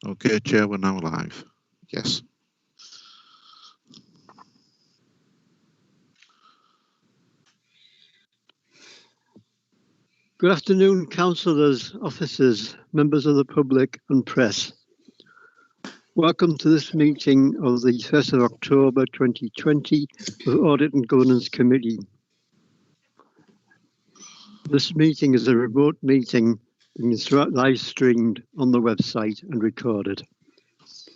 Okay, Chair, we're now live. Yes. Good afternoon, councillors, officers, members of the public and press. Welcome to this meeting of the 1st of October 2020 of Audit and Governance Committee. This meeting is a remote meeting being live streamed on the website and recorded.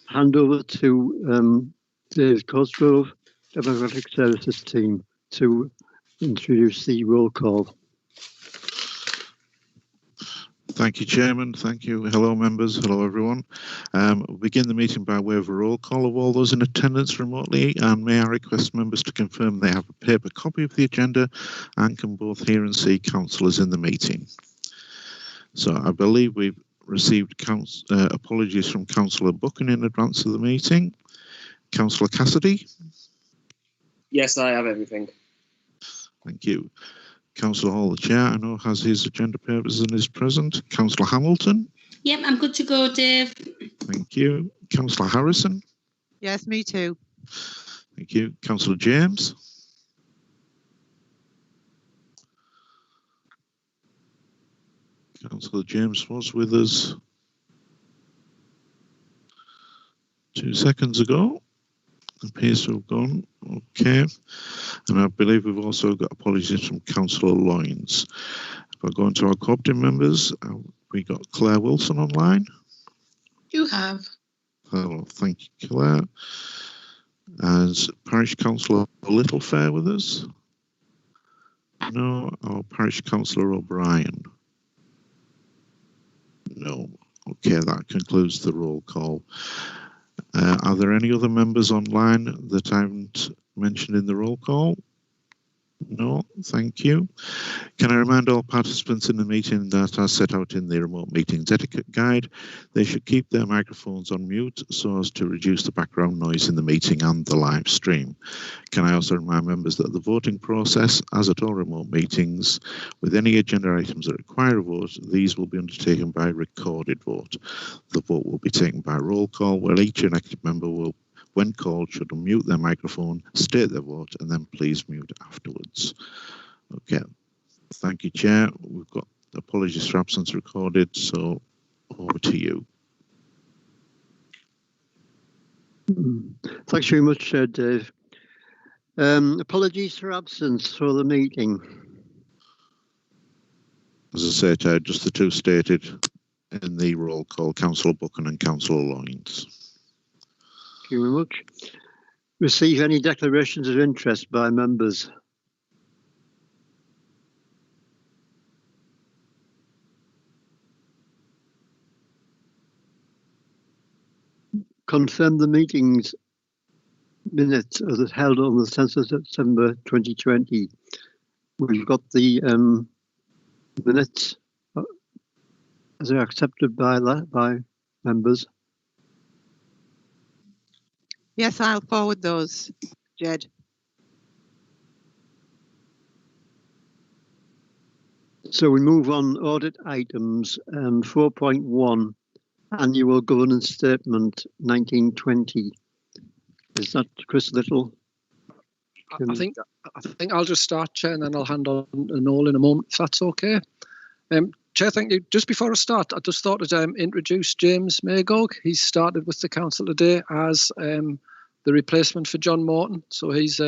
Hand over to Dave Cosgrove, Democratic Services team, to introduce the roll call. Thank you, Chairman. Thank you. Hello, members. Hello, everyone. We'll begin the meeting by way of a roll call of all those in attendance remotely, and may I request members to confirm they have a paper copy of the agenda and can both hear and see councillors in the meeting. So I believe we've received apologies from Councillor Buchan in advance of the meeting. Councillor Cassidy? Yes, I have everything. Thank you. Councillor Hall, the Chair, I know has his agenda papers and is present. Councillor Hamilton? Yep, I'm good to go, Dave. Thank you. Councillor Harrison? Yes, me too. Thank you. Councillor James? Councillor James was with us 2 seconds ago. Appears to have gone. Okay. And I believe we've also got apologies from Councillor Loynes. If I go into our co-opting members, we got Claire Wilson online. You have. Hello, thank you, Claire. As Parish Councillor Littlefair with us? No. Our Parish Councillor O'Brien? No. Okay, that concludes the roll call. Are there any other members online that I haven't mentioned in the roll call? No, thank you. Can I remind all participants in the meeting that as set out in the remote meetings etiquette guide, they should keep their microphones on mute so as to reduce the background noise in the meeting and the live stream. Can I also remind members that the voting process, as at all remote meetings, with any agenda items that require a vote, these will be undertaken by recorded vote. The vote will be taken by roll call, where each elected member will, when called, should unmute their microphone, state their vote, and then please mute afterwards. Okay, thank you, Chair. We've got apologies for absence recorded, so over to you. Thanks very much, Dave. Apologies for absence for the meeting. As I said, Chair, just the two stated in the roll call, Councillor Buchan and Councillor Loynes. Thank you very much. Receive any declarations of interest by members? Confirm the meetings minutes as held on the 10th of September 2020. We've got the minutes as they're accepted by members. Yes, I'll forward those, Jed. So we move on audit items 4.1 annual governance statement 1920. Is that Chris Little? I think I'll just start, Chair, and then I'll hand on to Noel in a moment, if that's okay. Chair, thank you. Just before I start, I just thought I'd introduce James Magog. He's started with the council today as the replacement for John Morton. So he's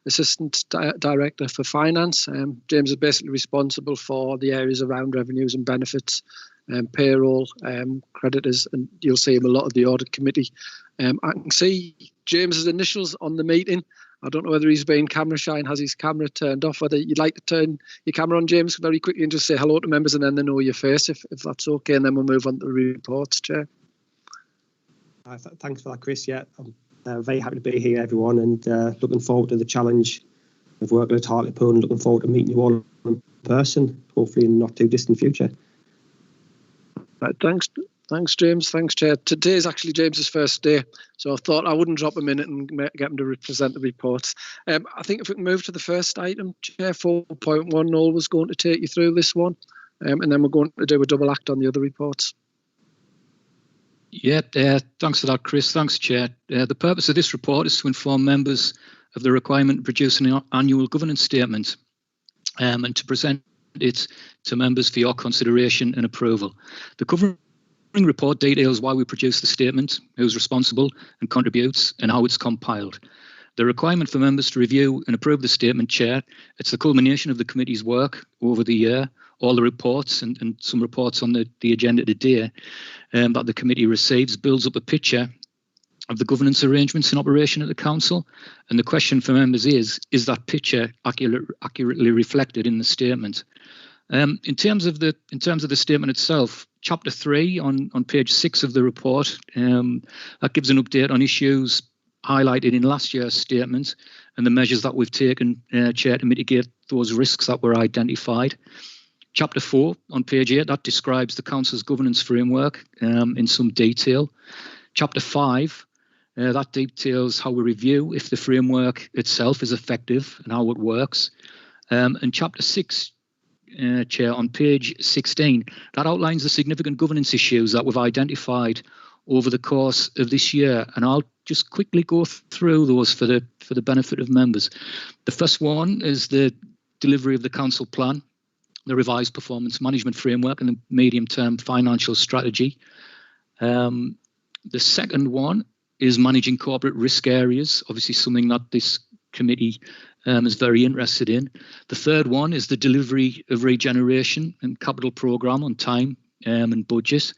Assistant Director for Finance. James is basically responsible for the areas around revenues and benefits, payroll, creditors, and you'll see him a lot of the audit committee. I can see James's initials on the meeting. I don't know whether he's being camera shy and has his camera turned off, whether you'd like to turn your camera on, James, very quickly and just say hello to members and then they know your face, if that's okay, and then we'll move on to the reports, Chair. Thanks for that, Chris. Yeah, I'm very happy to be here, everyone, and looking forward to the challenge of working at Hartlepool and looking forward to meeting you all in person, hopefully in the not too distant future. Right, thanks, James. Thanks, Chair. Today is actually James's first day, so I thought I wouldn't drop a minute and get him to represent the reports. I think if we can move to the first item, Chair, 4.1, Noel was going to take you through this one, and then we're going to do a double act on the other reports. Yeah, thanks for that, Chris. Thanks, Chair. The purpose of this report is to inform members of the requirement to produce an annual governance statement and to present it to members for your consideration and approval. The covering report details why we produce the statement, who's responsible and contributes, and how it's compiled. The requirement for members to review and approve the statement, Chair, it's the culmination of the committee's work over the year, all the reports and some reports on the agenda today that the committee receives, builds up a picture of the governance arrangements in operation at the council. And the question for members is that picture accurately reflected in the statement? In terms of the statement itself, Chapter 3 on page 6 of the report, that gives an update on issues highlighted in last year's statement and the measures that we've taken, Chair, to mitigate those risks that were identified. Chapter 4 on page 8, that describes the council's governance framework in some detail. Chapter 5, that details how we review if the framework itself is effective and how it works. And Chapter 6, Chair, on page 16, that outlines the significant governance issues that we've identified over the course of this year. And I'll just quickly go through those for the benefit of members. The first one is the delivery of the council plan, the revised performance management framework and the medium-term financial strategy. The second one is managing corporate risk areas, obviously something that this committee is very interested in. The third one is the delivery of regeneration and capital programme on time and budget.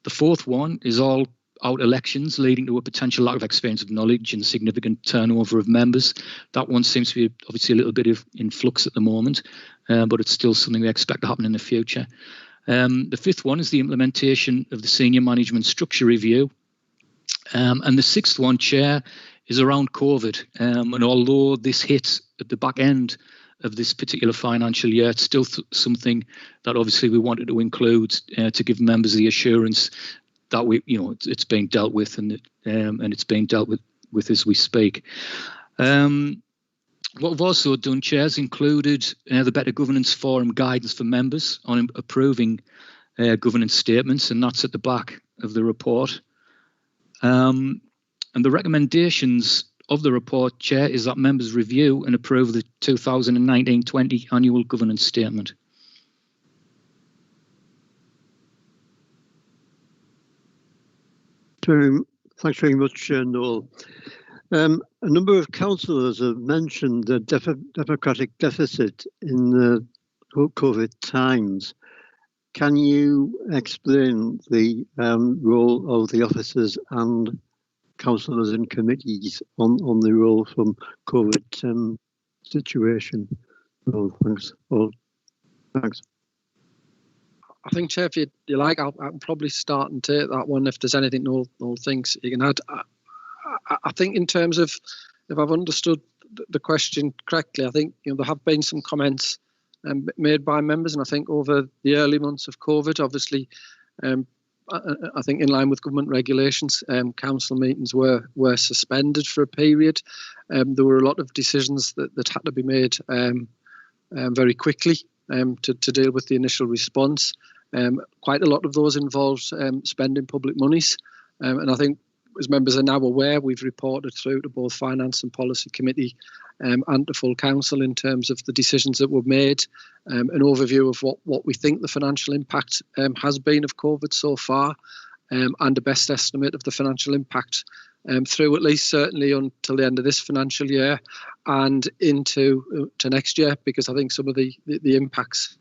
The fourth one is all out elections leading to a potential lack of experience of knowledge and significant turnover of members. That one seems to be obviously a little bit in flux at the moment, but it's still something we expect to happen in the future. The fifth one is the implementation of the senior management structure review. And the sixth one, Chair, is around COVID. And although this hit at the back end of this particular financial year, it's still something that obviously we wanted to include to give members the assurance that it's being dealt with and it's being dealt with as we speak. What we've also done, Chair, is included the Better Governance Forum guidance for members on approving governance statements, and that's at the back of the report. And the recommendations of the report, Chair, is that members review and approve the 2019-20 annual governance statement. Thanks very much, Noel. A number of councillors have mentioned the democratic deficit in the COVID times. Can you explain the role of the officers and councillors and committees on the role from COVID situation? Oh, thanks. Oh, thanks. I think, Chair, if you like, I can probably start and take that one. If there's anything Noel thinks you can add. I think in terms of, if I've understood the question correctly, I think there have been some comments made by members, and I think over the early months of COVID, obviously, I think in line with government regulations, council meetings were suspended for a period. There were a lot of decisions that had to be made very quickly to deal with the initial response. Quite a lot of those involved spending public monies, and I think, as members are now aware, we've reported through to both Finance and Policy Committee and to full council in terms of the decisions that were made, an overview of what we think the financial impact has been of COVID so far, and a best estimate of the financial impact through at least certainly until the end of this financial year and into next year, because I think some of the impacts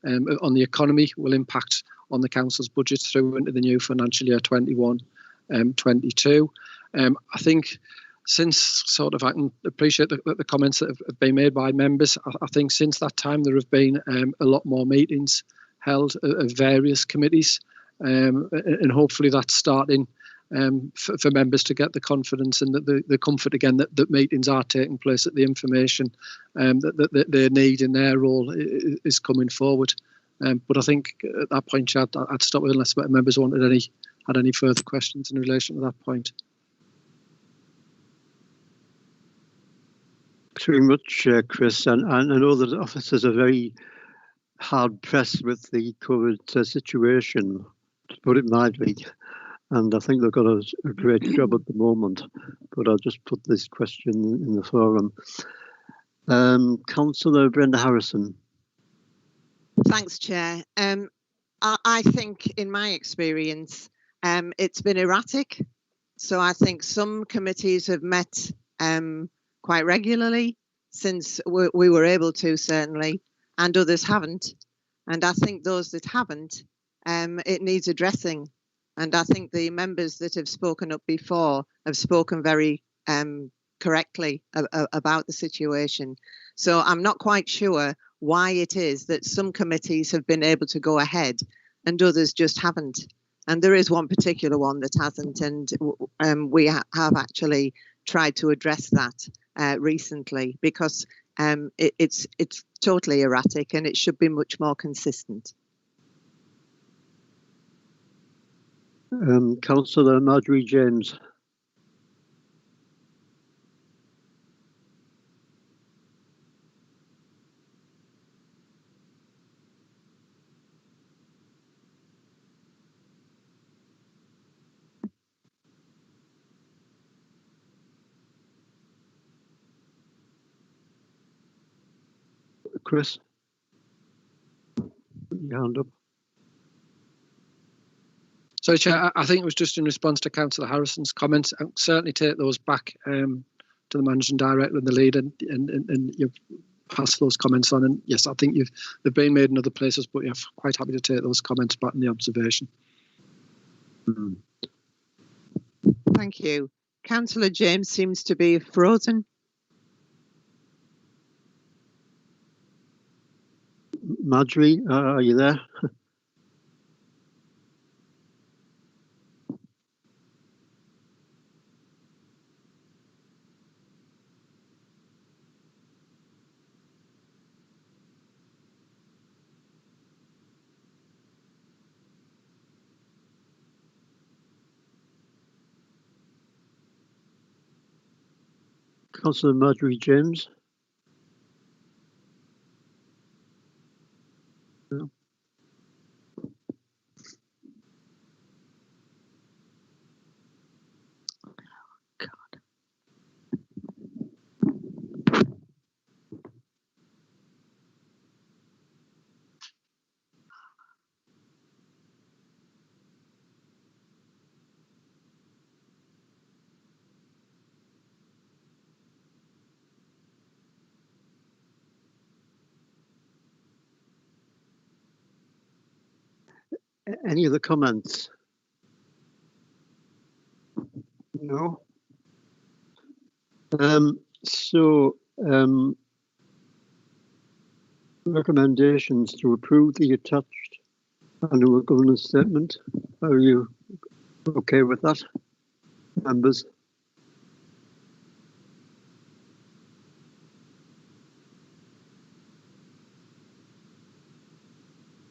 on the economy will impact on the council's budget through into the new financial year 21-22. I think since I can appreciate the comments that have been made by members. I think since that time there have been a lot more meetings held of various committees, and hopefully that's starting for members to get the confidence and the comfort again that meetings are taking place, that the information that they need in their role is coming forward. But I think at that point, Chad, I'd stop with unless members had any further questions in relation to that point. Thanks very much, Chris. And I know that officers are very hard pressed with the COVID situation, to put it mildly. and I think they've got a great job at the moment. But I'll just put this question in the forum. Councillor Brenda Harrison. Thanks, Chair. I think, in my experience, it's been erratic. So I think some committees have met quite regularly since we were able to, certainly, and others haven't. And I think those that haven't, it needs addressing. And I think the members that have spoken up before have spoken very correctly about the situation. So I'm not quite sure why it is that some committees have been able to go ahead and others just haven't. And there is one particular one that hasn't, and we have actually tried to address that recently, because it's totally erratic and it should be much more consistent. Councillor Marjorie James. Chris, put your hand up. So, Chair, I think it was just in response to Councillor Harrison's comments. I'll certainly take those back to the Managing Director and the lead, and you've passed those comments on. And yes, I think they've been made in other places, but you're quite happy to take those comments back in the observation. Thank you. Councillor James seems to be frozen. Marjorie, are you there? Councillor Marjorie James. No. Any other comments? No. Recommendations to approve the attached annual governance statement. Are you okay with that, members?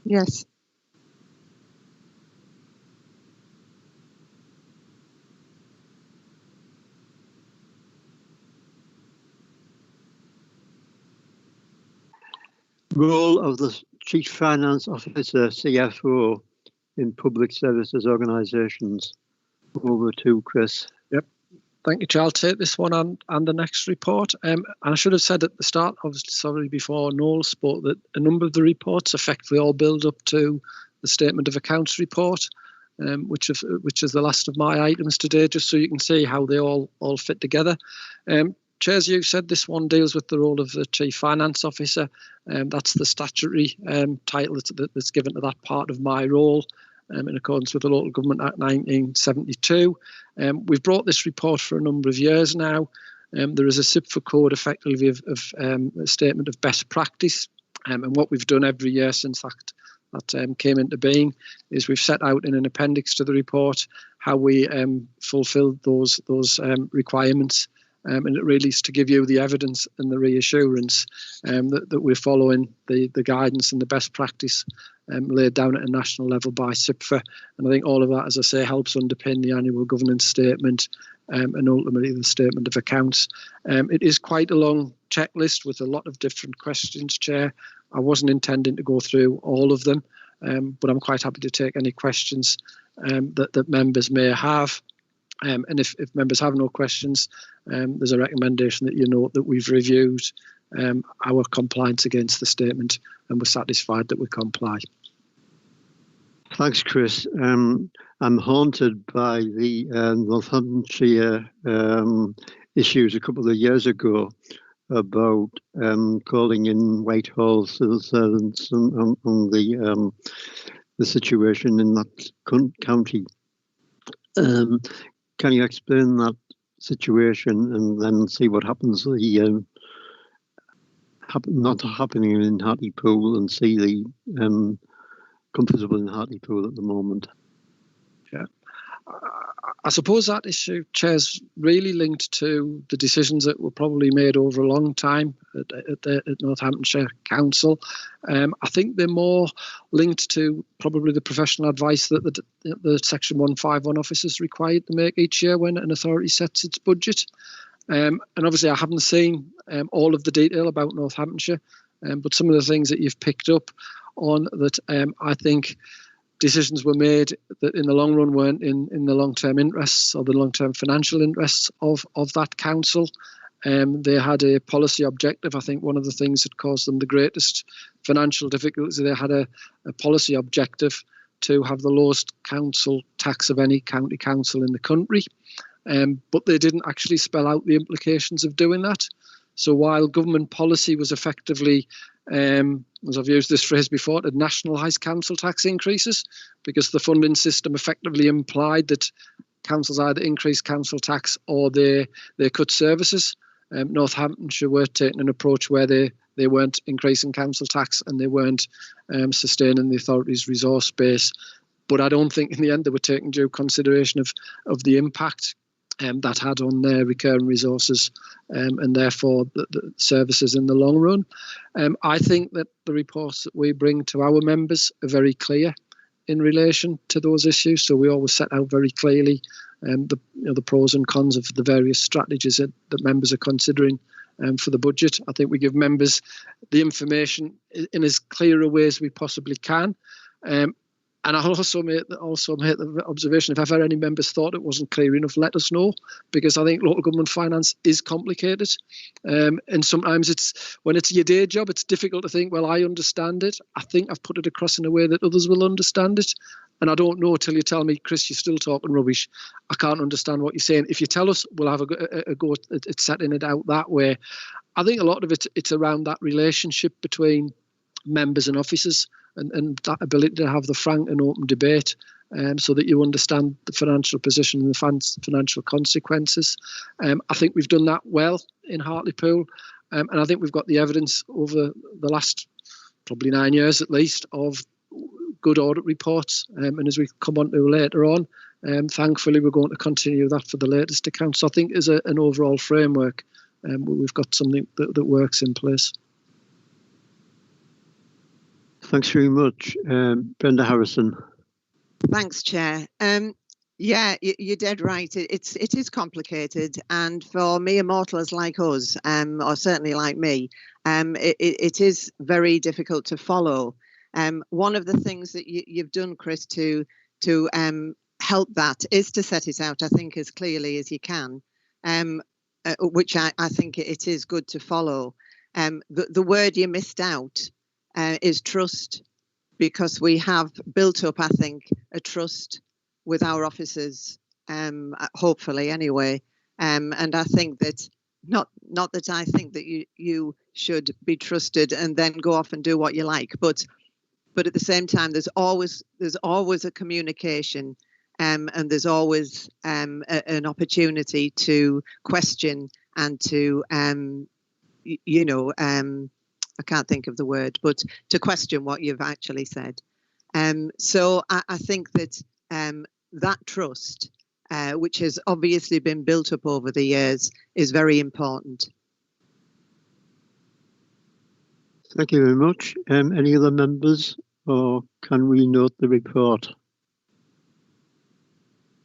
Yes. Role of the Chief Finance Officer, CFO, in public services organisations. Over to Chris. Yep. Thank you, Chair. I'll take this one and the next report. And I should have said at the start, obviously, sorry, before Noel spoke, that a number of the reports effectively all build up to the Statement of Accounts report, which is the last of my items today, just so you can see how they all fit together. Chair, as you said, this one deals with the role of the Chief Finance Officer. That's the statutory title that's given to that part of my role, in accordance with the Local Government Act 1972. We've brought this report for a number of years now. There is a CIPFA code effectively of a statement of best practice, and what we've done every year since that came into being is we've set out in an appendix to the report how we fulfil those requirements. And it really is to give you the evidence and the reassurance that we're following the guidance and the best practice laid down at a national level by CIPFA. And I think all of that, as I say, helps underpin the annual governance statement and ultimately the statement of accounts. It is quite a long checklist with a lot of different questions, Chair. I wasn't intending to go through all of them, but I'm quite happy to take any questions that members may have. And if members have no questions, there's a recommendation that you note that we've reviewed our compliance against the statement and we're satisfied that we comply. Thanks, Chris. I'm haunted by the Northamptonshire issues a couple of years ago about calling in Whitehall civil servants on the situation in that county. Can you explain that situation and then see what happens? Not happening in Hartlepool and see the comfortable in Hartlepool at the moment. Yeah, I suppose that issue, Chair's really linked to the decisions that were probably made over a long time at Northamptonshire Council. I think they're more linked to probably the professional advice that the Section 151 office is required to make each year when an authority sets its budget. And obviously I haven't seen all of the detail about Northamptonshire, but some of the things that you've picked up on that I think decisions were made that in the long run weren't in the long-term interests or the long-term financial interests of that council. They had a policy objective. I think one of the things that caused them the greatest financial difficulties, they had a policy objective to have the lowest council tax of any county council in the country. But they didn't actually spell out the implications of doing that. So while government policy was effectively, as I've used this phrase before, to nationalise council tax increases, because the funding system effectively implied that councils either increase council tax or they cut services. Northamptonshire were taking an approach where they weren't increasing council tax and they weren't sustaining the authority's resource base. But I don't think in the end they were taking due consideration of the impact that had on their recurring resources and therefore the services in the long run. I think that the reports that we bring to our members are very clear in relation to those issues. So we always set out very clearly the pros and cons of the various strategies that members are considering for the budget. I think we give members the information in as clear a way as we possibly can. And I'll also make the observation, if ever any members thought it wasn't clear enough, let us know, because I think local government finance is complicated. And sometimes when it's your day job, it's difficult to think, well, I understand it. I think I've put it across in a way that others will understand it. And I don't know till you tell me, Chris, you're still talking rubbish. I can't understand what you're saying. If you tell us, we'll have a go at setting it out that way. I think a lot of it's around that relationship between members and officers, and that ability to have the frank and open debate so that you understand the financial position and the financial consequences. I think we've done that well in Hartlepool, and I think we've got the evidence over the last probably 9 years at least of good audit reports, and as we come on to later on, thankfully we're going to continue that for the latest accounts. So I think as an overall framework, we've got something that works in place. Thanks very much. Brenda Harrison. Thanks, Chair. Yeah, you're dead right. It is complicated, and for mere mortals like us, or certainly like me, it is very difficult to follow. One of the things that you've done, Chris, to help that is to set it out, I think, as clearly as you can, which I think it is good to follow. The word you missed out is trust, because we have built up, I think, a trust with our officers, hopefully anyway. And I think that not that I think that you should be trusted and then go off and do what you like, but at the same time, there's always a communication, and there's always an opportunity to question and to I can't think of the word, but to question what you've actually said. So I think that that trust, which has obviously been built up over the years, is very important. Thank you very much. Any other members, or can we note the report?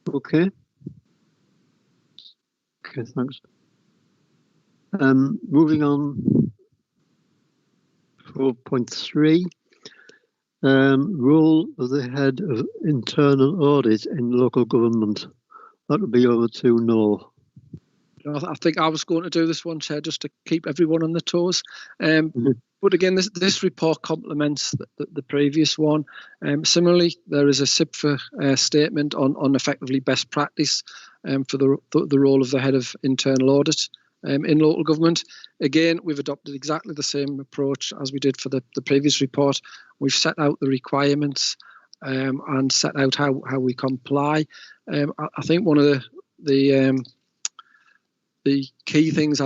Okay. Okay, thanks. Moving on. 4.3, Role of the head of internal audit in local government. That would be over to Noel. I think I was going to do this one, Chair, just to keep everyone on their toes. But again, this report complements the previous one. Similarly, there is a SIPFA statement on effectively best practice for the role of the head of internal audit in local government. Again, we've adopted exactly the same approach as we did for the previous report. We've set out the requirements and set out how we comply. I think one of the key things,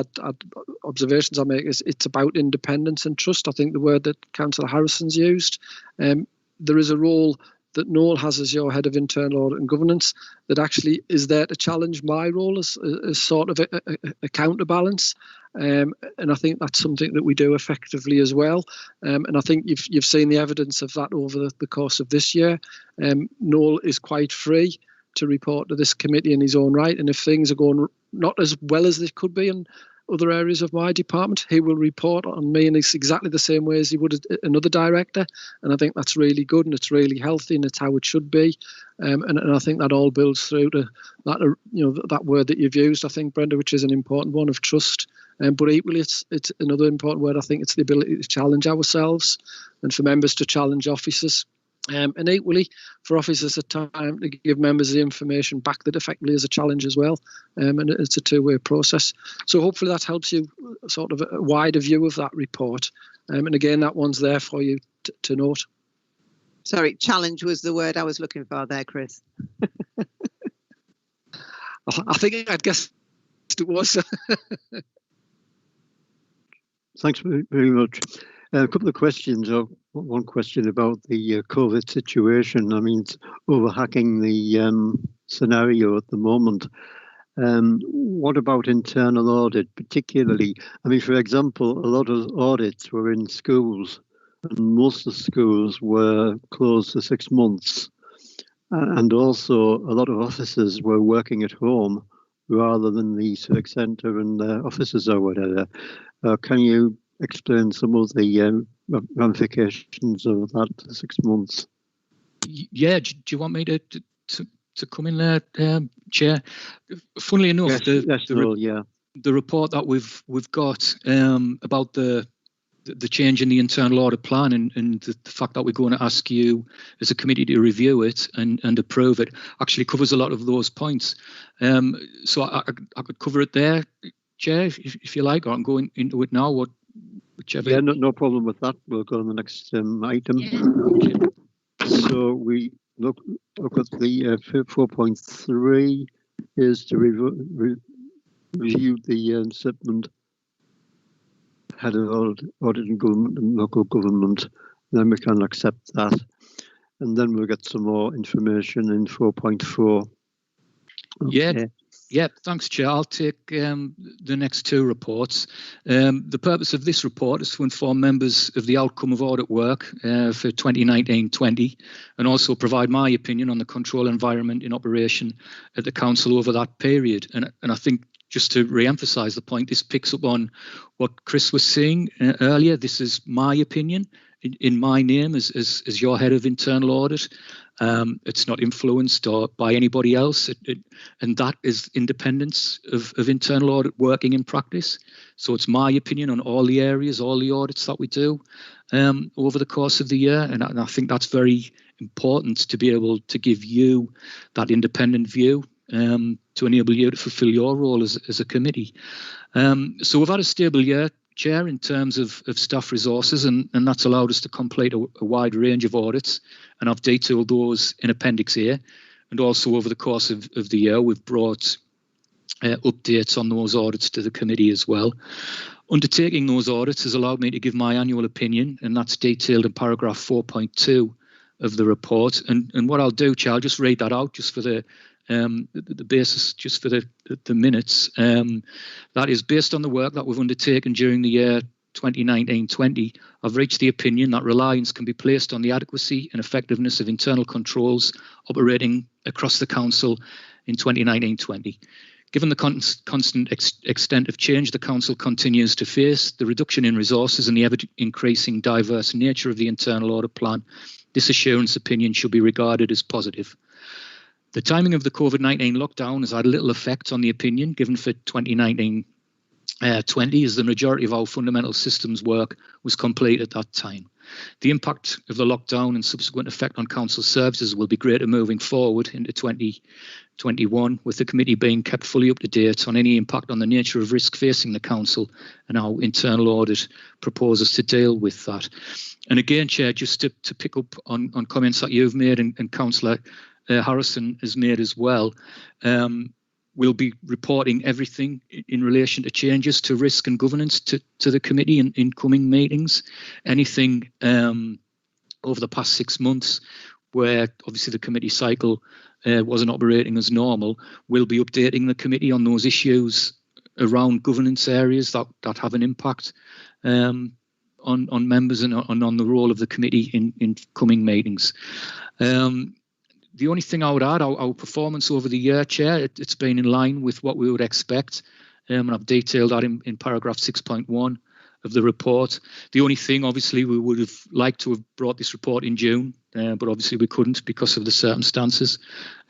observations I make is it's about independence and trust. I think the word that Councillor Harrison's used. There is a role that Noel has as your head of internal audit and governance that actually is there to challenge my role as sort of a counterbalance. And I think that's something that we do effectively as well. And I think you've seen the evidence of that over the course of this year. Noel is quite free to report to this committee in his own right, and if things are going not as well as they could be in other areas of my department, he will report on me in exactly the same way as he would another director. And I think that's really good, and it's really healthy, and it's how it should be. And I think that all builds through to that, that word that you've used, I think, Brenda, which is an important one, of trust. But equally, it's another important word. I think it's the ability to challenge ourselves, and for members to challenge officers. And equally, for officers at time to give members the information back that effectively is a challenge as well. And it's a two-way process. So hopefully that helps you sort of a wider view of that report. And again, that one's there for you to note. Sorry, challenge was the word I was looking for there, Chris. I think I'd guessed it was. Thanks very much. A couple of questions, or one question about the COVID situation. I mean, it's overhacking the scenario at the moment. What about internal audit, particularly? I mean, for example, a lot of audits were in schools, and most of the schools were closed for 6 months. And also, a lot of officers were working at home rather than the civic centre and offices or whatever. Can you explain some of the ramifications of that 6 months? Yeah, do you want me to come in there, Chair? Funnily enough, the report that we've got about the change in the internal audit plan and the fact that we're going to ask you as a committee to review it and approve it actually covers a lot of those points. So I could cover it there, Chair, if you like, or I'm going into it now. Whichever. Yeah, no problem with that. We'll go on the next item. Yeah. So we look at the 4.3 is to review the statement head of audit and government and local government. Then we can accept that, and then we'll get some more information in 4.4. Okay. Yeah, thanks, Chair. I'll take the next two reports. The purpose of this report is to inform members of the outcome of audit work for 2019-20 and also provide my opinion on the control environment in operation at the Council over that period. And I think just to re-emphasise the point, this picks up on what Chris was saying earlier. This is my opinion in my name as your head of internal audit. It's not influenced or by anybody else, and that is independence of internal audit working in practice. So it's my opinion on all the areas, all the audits that we do over the course of the year, and I think that's very important to be able to give you that independent view to enable you to fulfil your role as a committee. So we've had a stable year, Chair, in terms of staff resources, and that's allowed us to complete a wide range of audits, and I've detailed those in Appendix A. And also over the course of the year, we've brought updates on those audits to the committee as well. Undertaking those audits has allowed me to give my annual opinion, and that's detailed in paragraph 4.2 of the report. And what I'll do, Chair, I'll just read that out just for the basis, just for the minutes. That is, based on the work that we've undertaken during the year 2019-20, I've reached the opinion that reliance can be placed on the adequacy and effectiveness of internal controls operating across the Council in 2019-20. Given the constant extent of change the Council continues to face, the reduction in resources and the ever-increasing diverse nature of the internal audit plan, this assurance opinion should be regarded as positive. The timing of the COVID-19 lockdown has had little effect on the opinion given for 2019-20, as the majority of our fundamental systems work was complete at that time. The impact of the lockdown and subsequent effect on council services will be greater moving forward into 2021, with the committee being kept fully up to date on any impact on the nature of risk facing the council and how internal audit proposes to deal with that. And again, Chair, just to pick up on comments that you've made and Councillor Harrison has made as well, we'll be reporting everything in relation to changes to risk and governance to the committee in coming meetings. Anything over the past 6 months where obviously the committee cycle wasn't operating as normal, we'll be updating the committee on those issues around governance areas that have an impact on members and on the role of the committee in coming meetings. The only thing I would add, our performance over the year, Chair, it's been in line with what we would expect, and I've detailed that in paragraph 6.1 of the report. The only thing, obviously, we would have liked to have brought this report in June, but obviously we couldn't because of the circumstances,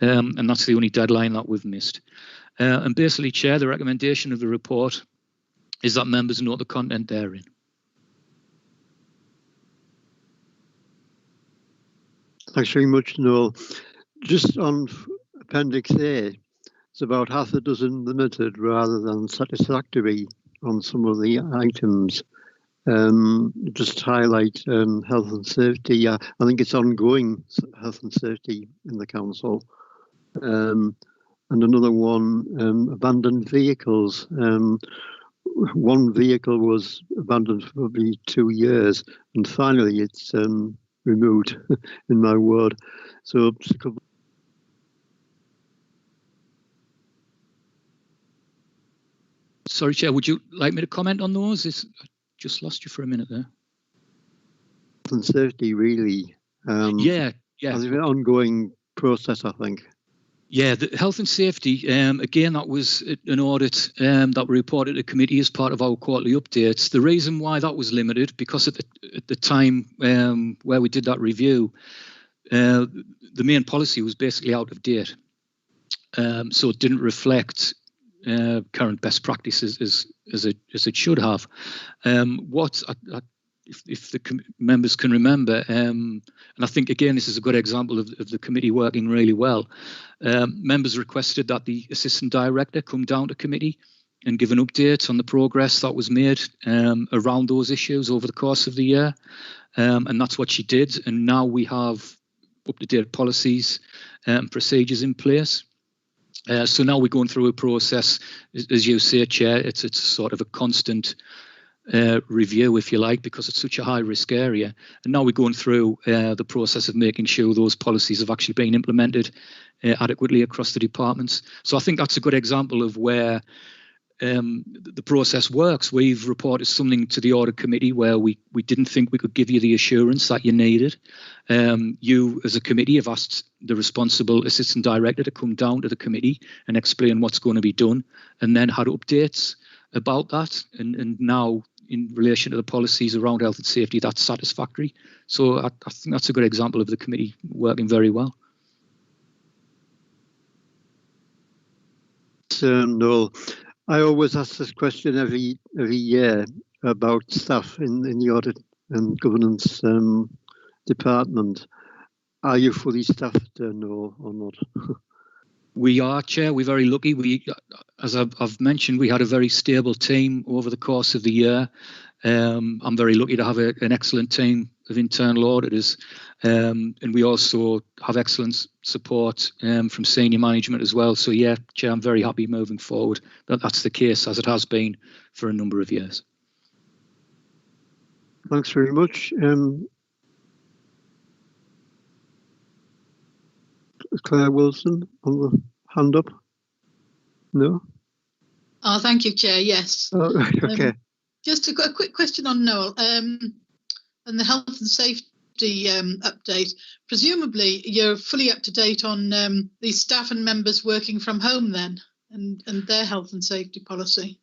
and that's the only deadline that we've missed. And basically, Chair, the recommendation of the report is that members note the content therein. Thanks very much, Noel. Just on Appendix A, it's about half a dozen limited rather than satisfactory on some of the items. Just highlight health and safety. I think it's ongoing health and safety in the council. And another one, abandoned vehicles. One vehicle was abandoned for probably 2 years, and finally it's removed in my ward. So just a couple. Sorry, Chair, would you like me to comment on those? I just lost you for a minute there. Health and safety, really. Yeah. It's an ongoing process, I think. Yeah, the health and safety, again, that was an audit that we reported to committee as part of our quarterly updates. The reason why that was limited, because at the time where we did that review, the main policy was basically out of date. So it didn't reflect current best practices as it should have. If the members can remember, and I think, again, this is a good example of the committee working really well, members requested that the Assistant Director come down to committee and give an update on the progress that was made around those issues over the course of the year. And that's what she did. And now we have up-to-date policies and procedures in place. So now we're going through a process, as you say, Chair, it's sort of a constant review, if you like, because it's such a high risk area. And now we're going through the process of making sure those policies have actually been implemented adequately across the departments. So I think that's a good example of where the process works. We've reported something to the audit committee where we didn't think we could give you the assurance that you needed. You, as a committee, have asked the responsible Assistant Director to come down to the committee and explain what's going to be done, and then had updates about that. And now, in relation to the policies around health and safety, that's satisfactory. So I think that's a good example of the committee working very well. Noel, I always ask this question every year about staff in the audit and governance department. Are you fully staffed, Noel, or not? We are, Chair. We're very lucky. As I've mentioned, we had a very stable team over the course of the year. I'm very lucky to have an excellent team of internal auditors, and we also have excellent support from senior management as well. So yeah, Chair, I'm very happy moving forward that's the case, as it has been for a number of years. Thanks very much. Claire Wilson on the hand up. No? Oh, thank you, Chair. Yes. Oh, right, okay. Just a quick question on Noel and the health and safety update. Presumably, you're fully up to date on the staff and members working from home then? and their health and safety policy?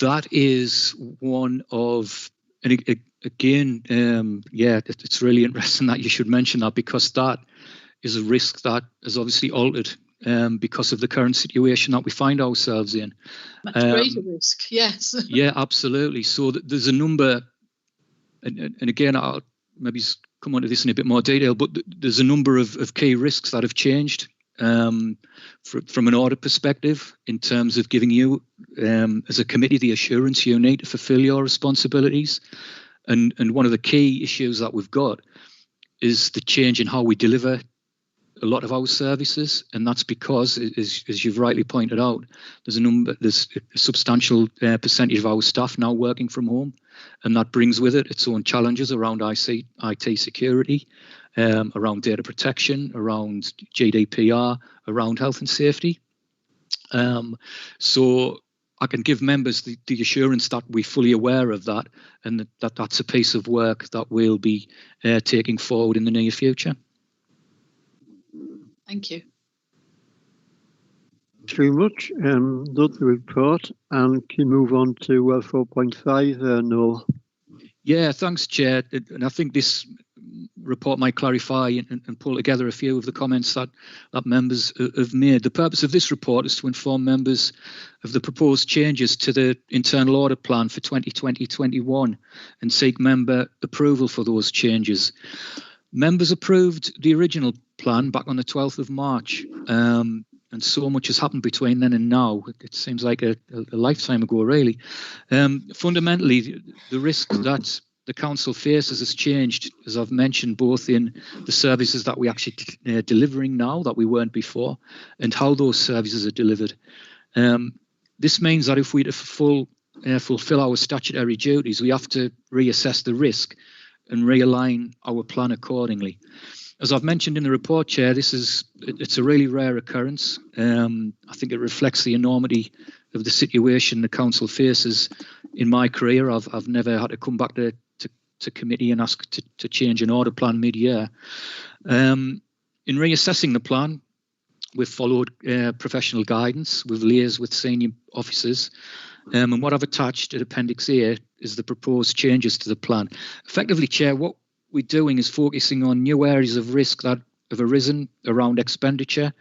That is one of, and again, yeah, it's really interesting that you should mention that, because that is a risk that is obviously altered because of the current situation that we find ourselves in. Much greater risk, yes. Yeah, absolutely. So there's a number, and again, I'll maybe come on to this in a bit more detail, but there's a number of key risks that have changed from an audit perspective, in terms of giving you, as a committee, the assurance you need to fulfil your responsibilities. And one of the key issues that we've got is the change in how we deliver a lot of our services, and that's because, as you've rightly pointed out, there's a substantial percentage of our staff now working from home, and that brings with it its own challenges around IT security, around data protection, around GDPR, around health and safety. So I can give members the assurance that we're fully aware of that, and that's a piece of work that we'll be taking forward in the near future. Thank you. Thanks very much. Note the report, and can you move on to 4.5, Noel? Yeah, thanks, Chair. And I think this report might clarify and pull together a few of the comments that members have made. The purpose of this report is to inform members of the proposed changes to the internal audit plan for 2020-21 and seek member approval for those changes. Members approved the original plan back on the 12th of March, and so much has happened between then and now. It seems like a lifetime ago, really. Fundamentally, the risk that the council faces has changed, as I've mentioned, both in the services that we actually delivering now that we weren't before, and how those services are delivered. This means that if we to fulfill our statutory duties, we have to reassess the risk and realign our plan accordingly. As I've mentioned in the report, Chair, it's a really rare occurrence. I think it reflects the enormity of the situation the council faces. In my career, I've never had to come back to committee and ask to change an audit plan mid-year. In reassessing the plan, we've followed professional guidance, we've liaised with senior officers, and what I've attached at Appendix A is the proposed changes to the plan. Effectively, Chair, what we're doing is focusing on new areas of risk that have arisen around expenditure,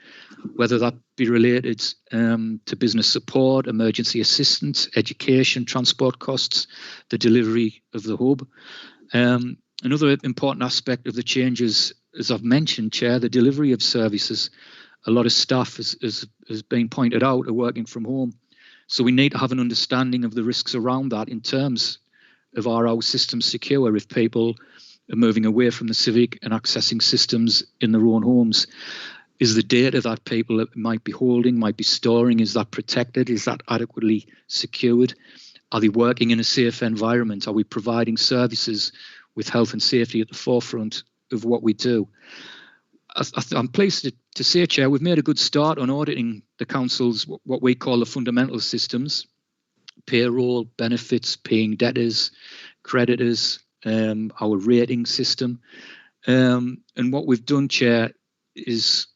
whether that be related to business support, emergency assistance, education, transport costs, the delivery of the hub. Another important aspect of the changes, as I've mentioned, Chair, the delivery of services. A lot of staff, as been pointed out, are working from home. So we need to have an understanding of the risks around that in terms of our systems secure if people are moving away from the civic and accessing systems in their own homes. Is the data that people might be holding, might be storing, is that protected? Is that adequately secured? Are they working in a safe environment? Are we providing services with health and safety at the forefront of what we do? I'm pleased to say, Chair, we've made a good start on auditing the council's what we call the fundamental systems: payroll, benefits, paying debtors, creditors, our rating system. And what we've done, Chair, is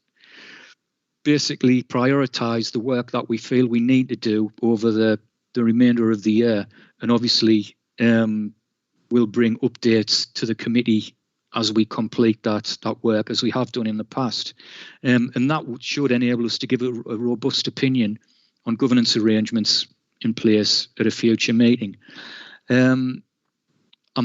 basically prioritise the work that we feel we need to do over the remainder of the year. And obviously, we'll bring updates to the committee as we complete that work, as we have done in the past. And that should enable us to give a robust opinion on governance arrangements in place at a future meeting. I'm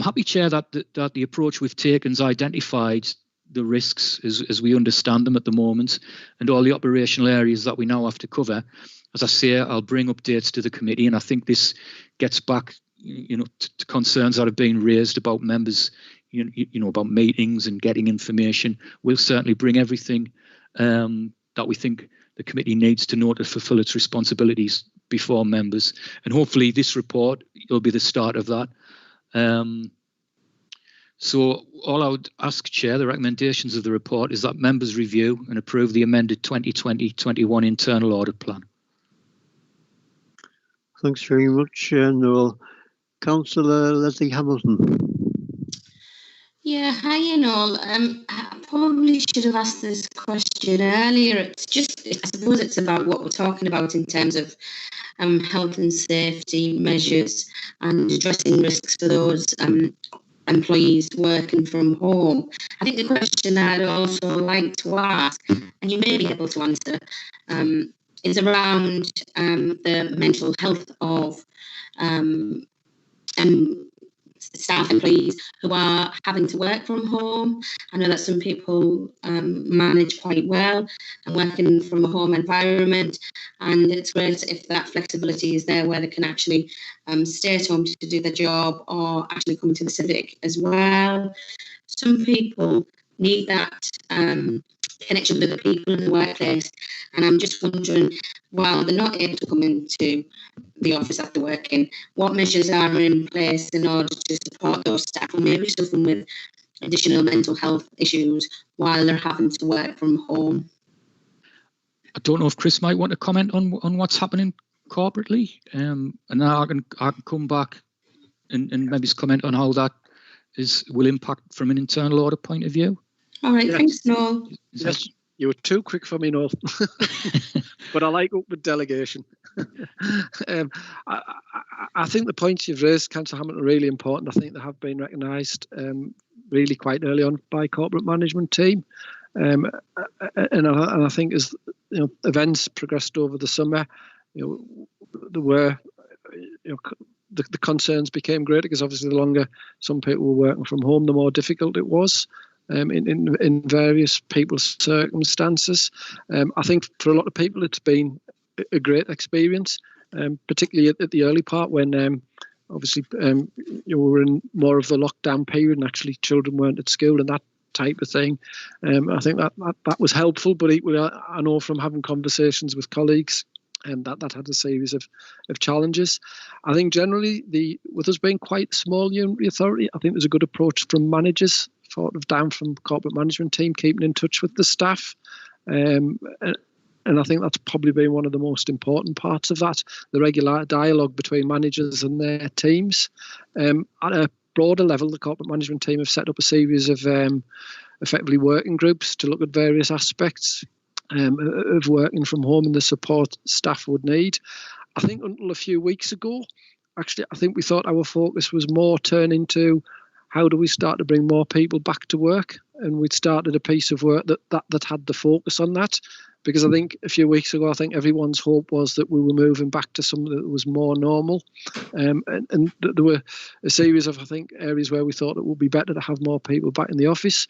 happy, Chair, that the approach we've taken has identified the risks as we understand them at the moment, and all the operational areas that we now have to cover. As I say, I'll bring updates to the committee, and I think this gets back, to concerns that have been raised about members, about meetings and getting information. We'll certainly bring everything that we think the committee needs to know to fulfil its responsibilities before members, and hopefully this report will be the start of that. So all I would ask, Chair, the recommendations of the report is that members review and approve the amended 2020-21 internal audit plan. Thanks very much, Noel. Councillor Leslie Hamilton. Yeah, hi and all. I probably should have asked this question earlier. I suppose it's about what we're talking about in terms of health and safety measures and addressing risks for those employees working from home. I think the question I'd also like to ask, and you may be able to answer, is around the mental health of staff employees who are having to work from home. I know that some people manage quite well and working from a home environment, and it's great if that flexibility is there where they can actually stay at home to do their job or actually come to the civic as well. Some people need that connection with the people in the workplace, and I'm just wondering, while they're not able to come into the office after working, what measures are in place in order to support those staff who may be suffering with additional mental health issues while they're having to work from home? I don't know if Chris might want to comment on what's happening corporately, and now I can come back and maybe comment on how that will impact from an internal audit point of view. All right, Yes. thanks, Noel. Yes, you were too quick for me, Noel. But I like open delegation. I think the points you've raised, Councillor Hamilton, are really important. I think they have been recognised really quite early on by corporate management team. And I think as events progressed over the summer, there were the concerns became greater, because obviously the longer some people were working from home, the more difficult it was in various people's circumstances. I think for a lot of people it's been a great experience, particularly at the early part when obviously you were in more of the lockdown period and actually children weren't at school and that type of thing. I think that was helpful, but equally I know from having conversations with colleagues and that had a series of challenges. I think generally with us being quite a small unitary authority, I think there's a good approach from managers, sort of down from the corporate management team, keeping in touch with the staff. And I think that's probably been one of the most important parts of that, the regular dialogue between managers and their teams. At a broader level, the corporate management team have set up a series of effectively working groups to look at various aspects of working from home and the support staff would need. I think until a few weeks ago, actually, I think we thought our focus was more turning to how do we start to bring more people back to work, and we'd started a piece of work that had the focus on that, because I think a few weeks ago, I think everyone's hope was that we were moving back to something that was more normal, and there were a series of, I think, areas where we thought it would be better to have more people back in the office.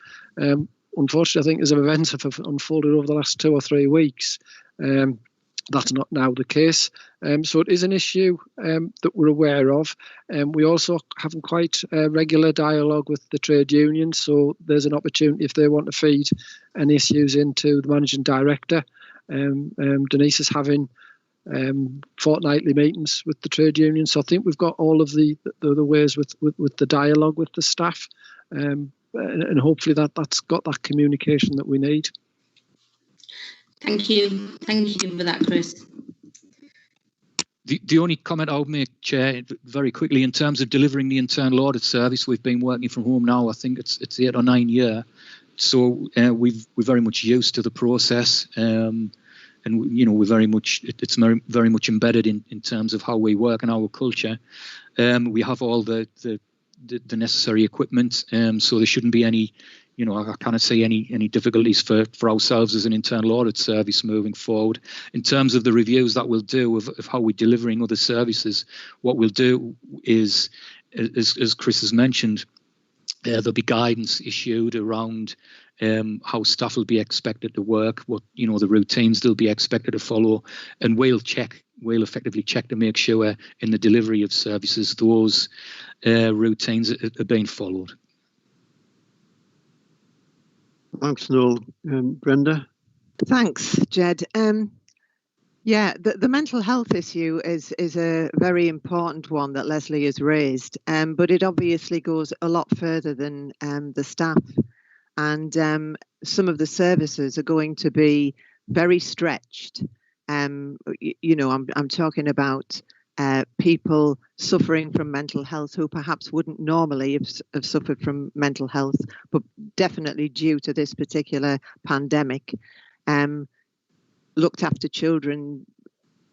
Unfortunately, I think as events have unfolded over the last 2 or 3 weeks, that's not now the case. So it is an issue that we're aware of. We also have quite regular dialogue with the trade unions, so there's an opportunity if they want to feed any issues into the managing director. Denise is having fortnightly meetings with the trade union, so I think we've got all of the ways with the dialogue with the staff, and hopefully that's got that communication that we need. Thank you for that, Chris. The only comment I would make, Chair, very quickly, in terms of delivering the internal audit service, we've been working from home now, I think it's 8 or 9 years. So we're very much used to the process, and we're very much, it's very much embedded in terms of how we work and our culture. We have all the necessary equipment, so there shouldn't be any, I cannot see any difficulties for ourselves as an internal audit service moving forward. In terms of the reviews that we'll do of how we're delivering other services, what we'll do is, as Chris has mentioned, there'll be guidance issued around how staff will be expected to work, what the routines they'll be expected to follow, and we'll effectively check to make sure in the delivery of services those routines are being followed. Thanks, Noel. Brenda? Thanks, Jed. Yeah, the mental health issue is a very important one that Leslie has raised, but it obviously goes a lot further than the staff. And some of the services are going to be very stretched. I'm talking about people suffering from mental health who perhaps wouldn't normally have suffered from mental health, but definitely due to this particular pandemic, looked after children,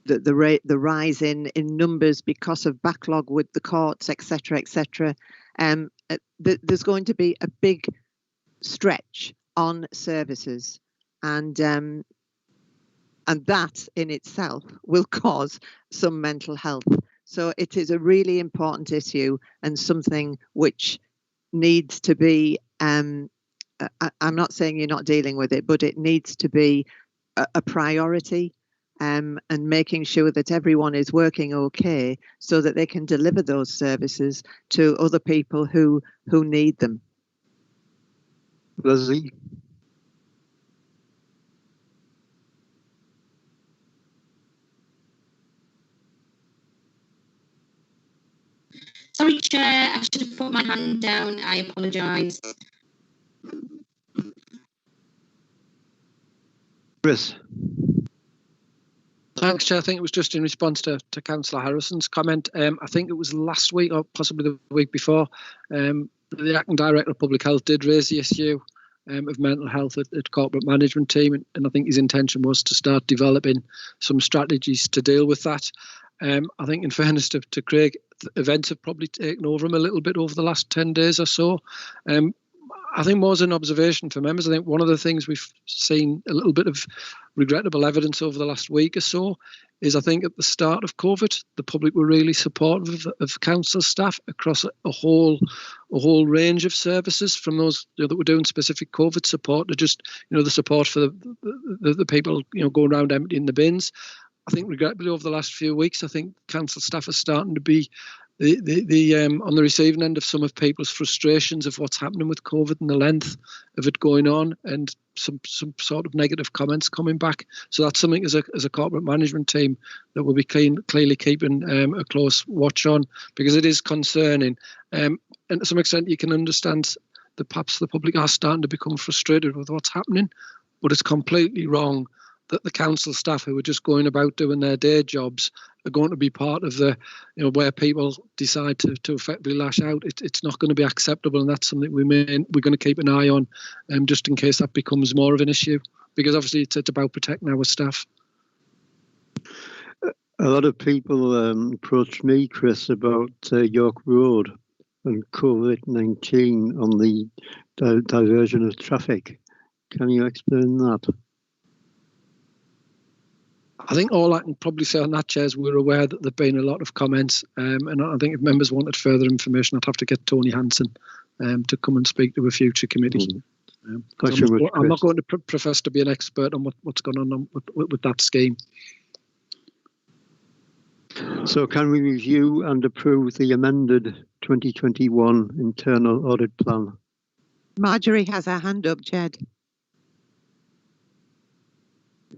the rise in numbers because of backlog with the courts, etc., etc. There's going to be a big stretch on services, and that in itself will cause some mental health. So it is a really important issue and something which needs to be, I'm not saying you're not dealing with it, but it needs to be a priority, and making sure that everyone is working okay so that they can deliver those services to other people who need them. Leslie? Sorry, Chair, I should have put my hand down. I apologise. Chris? Thanks, Chair. I think it was just in response to Councillor Harrison's comment. I think it was last week or possibly the week before, the Acting Director of Public Health did raise the issue of mental health at corporate management team, and I think his intention was to start developing some strategies to deal with that. I think in fairness to Craig, events have probably taken over him a little bit over the last 10 days or so. I think more as an observation for members, I think one of the things we've seen a little bit of regrettable evidence over the last week or so is I think at the start of COVID, the public were really supportive of council staff across a whole range of services, from those that were doing specific COVID support to just the support for the people going around emptying the bins. I think regrettably over the last few weeks, I think council staff are starting to be on the receiving end of some of people's frustrations of what's happening with COVID and the length of it going on, and some sort of negative comments coming back. So that's something as a corporate management team that we'll be clearly keeping a close watch on, because it is concerning. And to some extent, you can understand that perhaps the public are starting to become frustrated with what's happening, but it's completely wrong that the council staff who are just going about doing their day jobs are going to be part of the, where people decide to effectively lash out. It's not going to be acceptable, and that's something we're going to keep an eye on, just in case that becomes more of an issue, because obviously it's about protecting our staff. A lot of people approached me, Chris, about York Road and COVID-19 on the diversion of traffic. Can you explain that? I think all I can probably say on that, Chair, is we're aware that there have been a lot of comments, and I think if members wanted further information, I'd have to get Tony Hanson to come and speak to a future committee. I'm not going to profess to be an expert on what's going on with that scheme. So can we review and approve the amended 2021 internal audit plan? Marjorie has her hand up, Jed.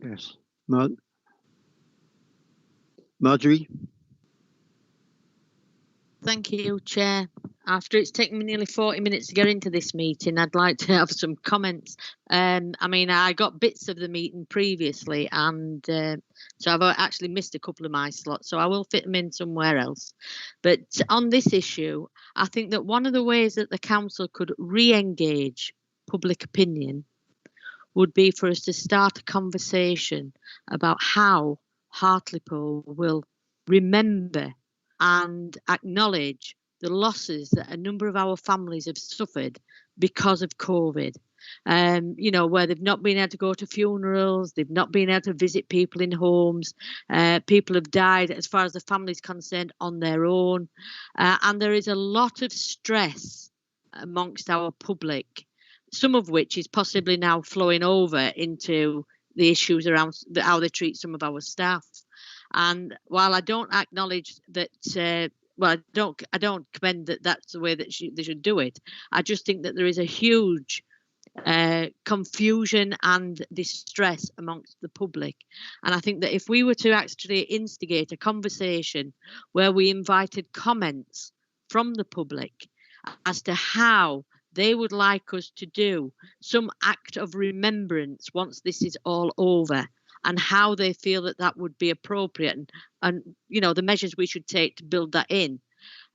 Yes. Marjorie? Thank you, Chair. After it's taken me nearly 40 minutes to get into this meeting, I'd like to have some comments. I mean, I got bits of the meeting previously, and so I've actually missed a couple of my slots, so I will fit them in somewhere else. But on this issue, I think that one of the ways that the council could re-engage public opinion would be for us to start a conversation about how Hartlepool will remember and acknowledge the losses that a number of our families have suffered because of COVID. Where they've not been able to go to funerals, they've not been able to visit people in homes, people have died, as far as the family's concerned, on their own. And there is a lot of stress amongst our public, some of which is possibly now flowing over into the issues around how they treat some of our staff. And while I don't acknowledge that, I don't commend that that's the way that they should do it. I just think that there is a huge confusion and distress amongst the public. And I think that if we were to actually instigate a conversation where we invited comments from the public as to how they would like us to do some act of remembrance once this is all over, and how they feel that that would be appropriate, and you know, the measures we should take to build that in.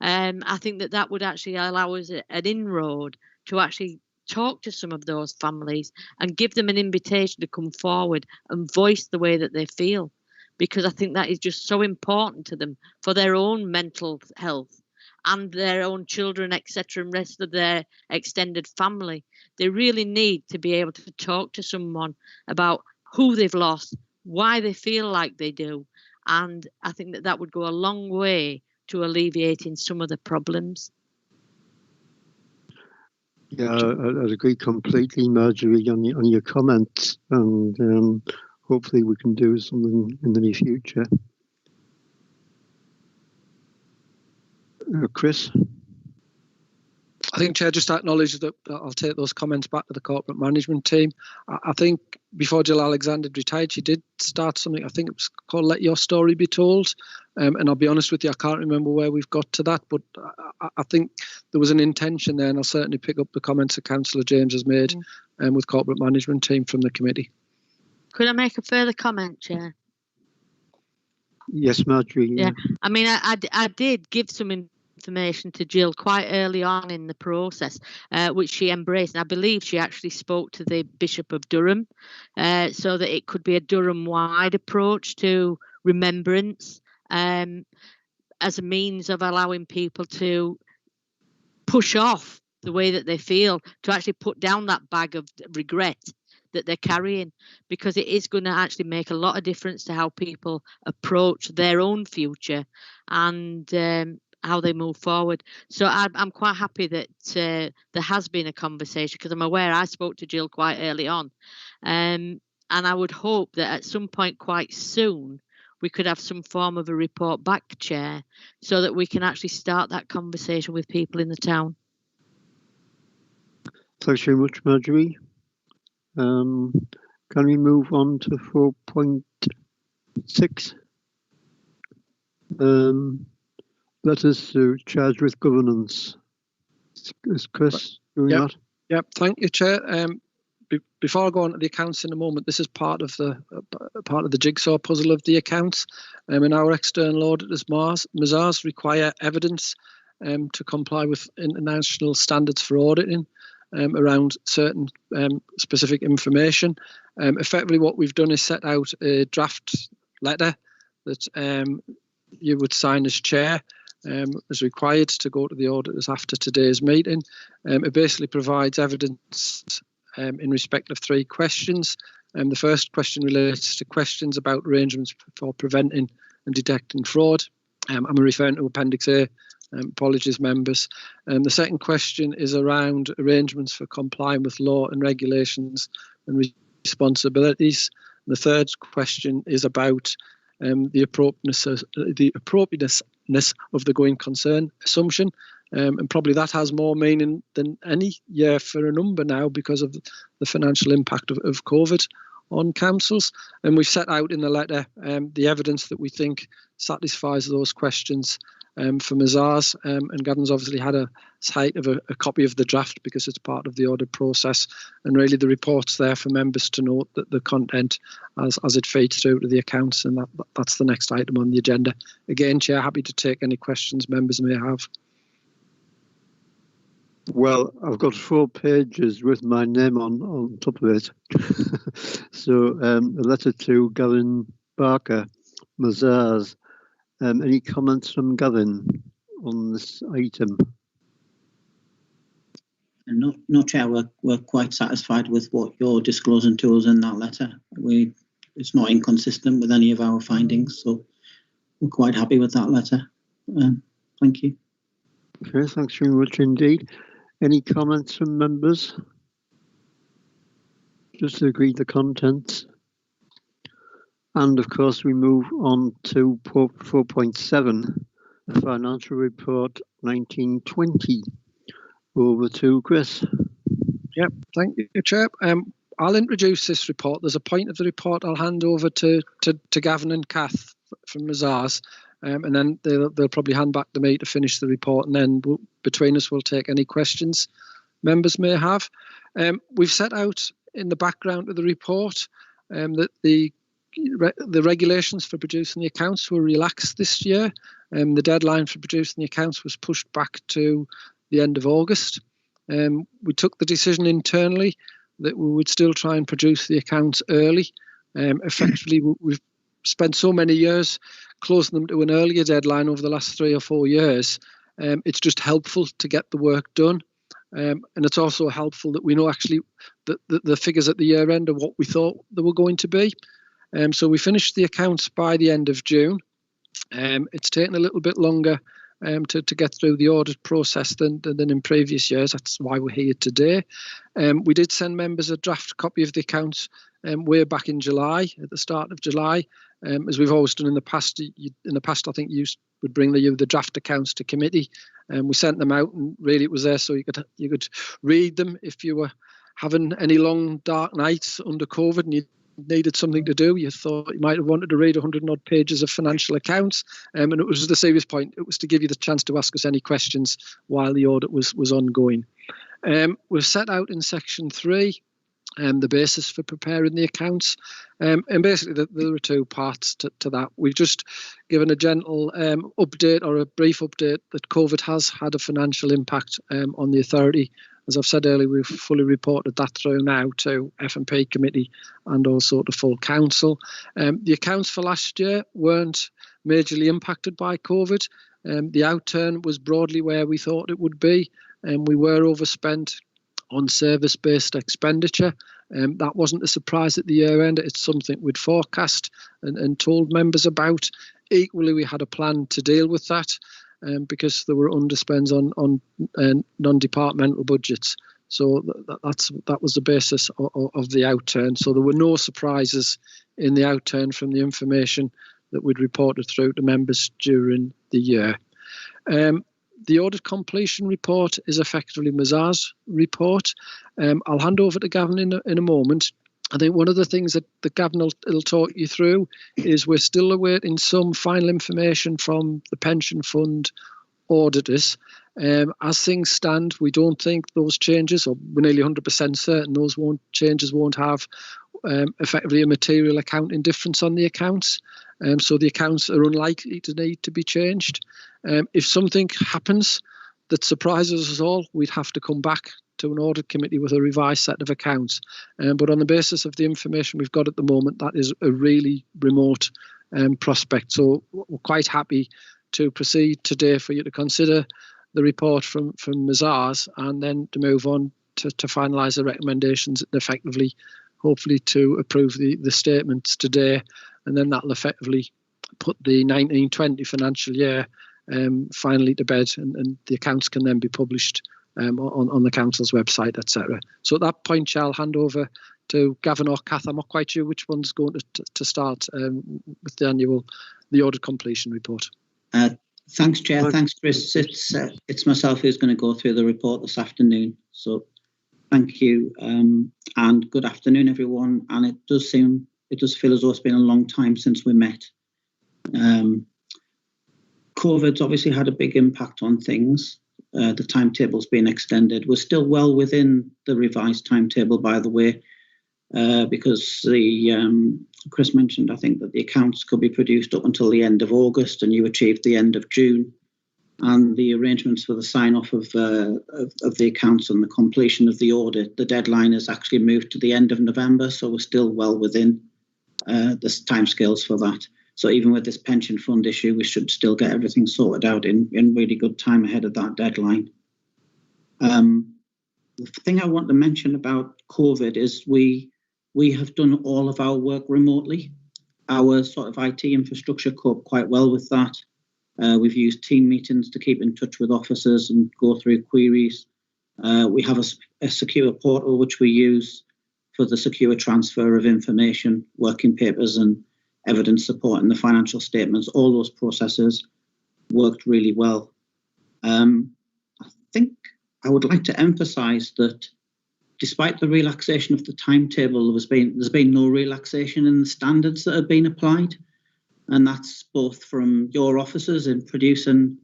I think that that would actually allow us an inroad to actually talk to some of those families and give them an invitation to come forward and voice the way that they feel, because I think that is just so important to them for their own mental health and their own children, etc., and rest of their extended family. They really need to be able to talk to someone about who they've lost, why they feel like they do, and I think that that would go a long way to alleviating some of the problems. Yeah, I'd agree completely, Marjorie, on your comments, and hopefully we can do something in the near future. Chris? I think, Chair, just to acknowledge that I'll take those comments back to the corporate management team. I think before Jill Alexander retired, she did start something, I think it was called Let Your Story Be Told. And I'll be honest with you, I can't remember where we've got to that, but I think there was an intention there, and I'll certainly pick up the comments that Councillor James has made with corporate management team from the committee. Could I make a further comment, Chair? Yes, Marjorie. Yeah, I mean, I did give some information to Jill quite early on in the process, which she embraced. And I believe she actually spoke to the Bishop of Durham, so that it could be a Durham-wide approach to remembrance, as a means of allowing people to push off the way that they feel, to actually put down that bag of regret that they're carrying, because it is going to actually make a lot of difference to how people approach their own future and how they move forward. So I'm quite happy that there has been a conversation, because I'm aware I spoke to Jill quite early on, and I would hope that at some point quite soon we could have some form of a report back, Chair, so that we can actually start that conversation with people in the town. Thanks very much, Marjorie. Can we move on to 4.6? Letters to charged with governance. Is Chris doing that? Yep, thank you, Chair. Before I go on to the accounts in a moment, this is part of the jigsaw puzzle of the accounts. And our external auditors, Mazars, require evidence to comply with international standards for auditing around certain specific information. Effectively, what we've done is set out a draft letter that you would sign as chair, as required to go to the auditors after today's meeting. It basically provides evidence in respect of 3 questions. The first question relates to questions about arrangements for preventing and detecting fraud. I'm referring to Appendix A. Apologies, members. The second question is around arrangements for complying with law and regulations and responsibilities. And the third question is about the appropriateness of the going concern assumption. And probably that has more meaning than any year for a number now, because of the financial impact of COVID on councils. And we've set out in the letter the evidence that we think satisfies those questions for Mazars. And Gavin's obviously had a sight of a copy of the draft, because it's part of the audit process. And really the report's there for members to note that the content as it feeds through to the accounts. And that's the next item on the agenda. Again, Chair, happy to take any questions members may have. Well, I've got 4 pages with my name on top of it. So a letter to Gavin Barker, Mazars. Any comments from Gavin on this item? No, Chair, we're quite satisfied with what you're disclosing to us in that letter. It's not inconsistent with any of our findings, so we're quite happy with that letter. Thank you. Okay, thanks very much indeed. Any comments from members? Just to agree the contents. And of course, we move on to 4.7, the financial report 1920. Over to Chris. Yep, thank you, Chair. I'll introduce this report. There's a point of the report I'll hand over to Gavin and Kath from Mazars, and then they'll probably hand back to me to finish the report, and then between us we'll take any questions members may have. We've set out in the background of the report that the the regulations for producing the accounts were relaxed this year. The deadline for producing the accounts was pushed back to the end of August. We took the decision internally that we would still try and produce the accounts early. Effectively, we've spent so many years closing them to an earlier deadline over the last 3 or 4 years. It's just helpful to get the work done. And it's also helpful that we know actually that the figures at the year end are what we thought they were going to be. So we finished the accounts by the end of June. It's taken a little bit longer to get through the audit process than in previous years. That's why we're here today. We did send members a draft copy of the accounts way back in July, at the start of July. As we've always done in the past. I think you would bring the draft accounts to committee, and we sent them out, and really it was there so you could read them if you were having any long dark nights under COVID and you needed something to do. You thought you might have wanted to read 100 odd pages of financial accounts, and it was the serious point. It was to give you the chance to ask us any questions while the audit was ongoing. We've set out in section 3 the basis for preparing the accounts, and basically there are 2 parts to that. We've just given a gentle update or a brief update that COVID has had a financial impact on the authority. As I've said earlier, we've fully reported that through now to F&P committee and also to full council. The accounts for last year weren't majorly impacted by COVID. The outturn was broadly where we thought it would be, and we were overspent on service-based expenditure. That wasn't a surprise at the year end. It's something we'd forecast and told members about. Equally, we had a plan to deal with that because there were underspends on non-departmental budgets. So that was the basis of the outturn. So there were no surprises in the outturn from the information that we'd reported through to members during the year. The audit completion report is effectively Mazar's report. I'll hand over to Gavin in a moment. I think one of the things that Gavin will talk you through is we're still awaiting some final information from the pension fund auditors. As things stand, we don't think those changes, or we're nearly 100% certain those changes won't have effectively a material accounting difference on the accounts. So the accounts are unlikely to need to be changed. If something happens that surprises us all, we'd have to come back to an audit committee with a revised set of accounts. But on the basis of the information we've got at the moment, that is a really remote prospect. So we're quite happy to proceed today for you to consider the report from Mazars and then to move on to finalise the recommendations and effectively, hopefully, to approve the statements today. And then that'll effectively put the 1920 financial year finally to bed, and the accounts can then be published on the council's website, etc. So at that point, I'll hand over to Gavin or Kath. I'm not quite sure which one's going to start with the audit completion report. Thanks, Chair. Thanks, Chris. It's myself who's going to go through the report this afternoon. So thank you, and good afternoon, everyone. And it does feel as though it's been a long time since we met. COVID's obviously had a big impact on things. The timetable's been extended. We're still well within the revised timetable, by the way, because Chris mentioned, I think, that the accounts could be produced up until the end of August, and you achieved the end of June. And the arrangements for the sign-off of the accounts and the completion of the audit, the deadline is actually moved to the end of November, so we're still well within the timescales for that. So even with this pension fund issue, we should still get everything sorted out in really good time ahead of that deadline. The thing I want to mention about COVID is we have done all of our work remotely. Our sort of IT infrastructure coped quite well with that. We've used team meetings to keep in touch with officers and go through queries. We have a secure portal which we use for the secure transfer of information, working papers and evidence supporting the financial statements. All those processes worked really well. I think I would like to emphasise that despite the relaxation of the timetable, there's been no relaxation in the standards that have been applied. And that's both from your officers in producing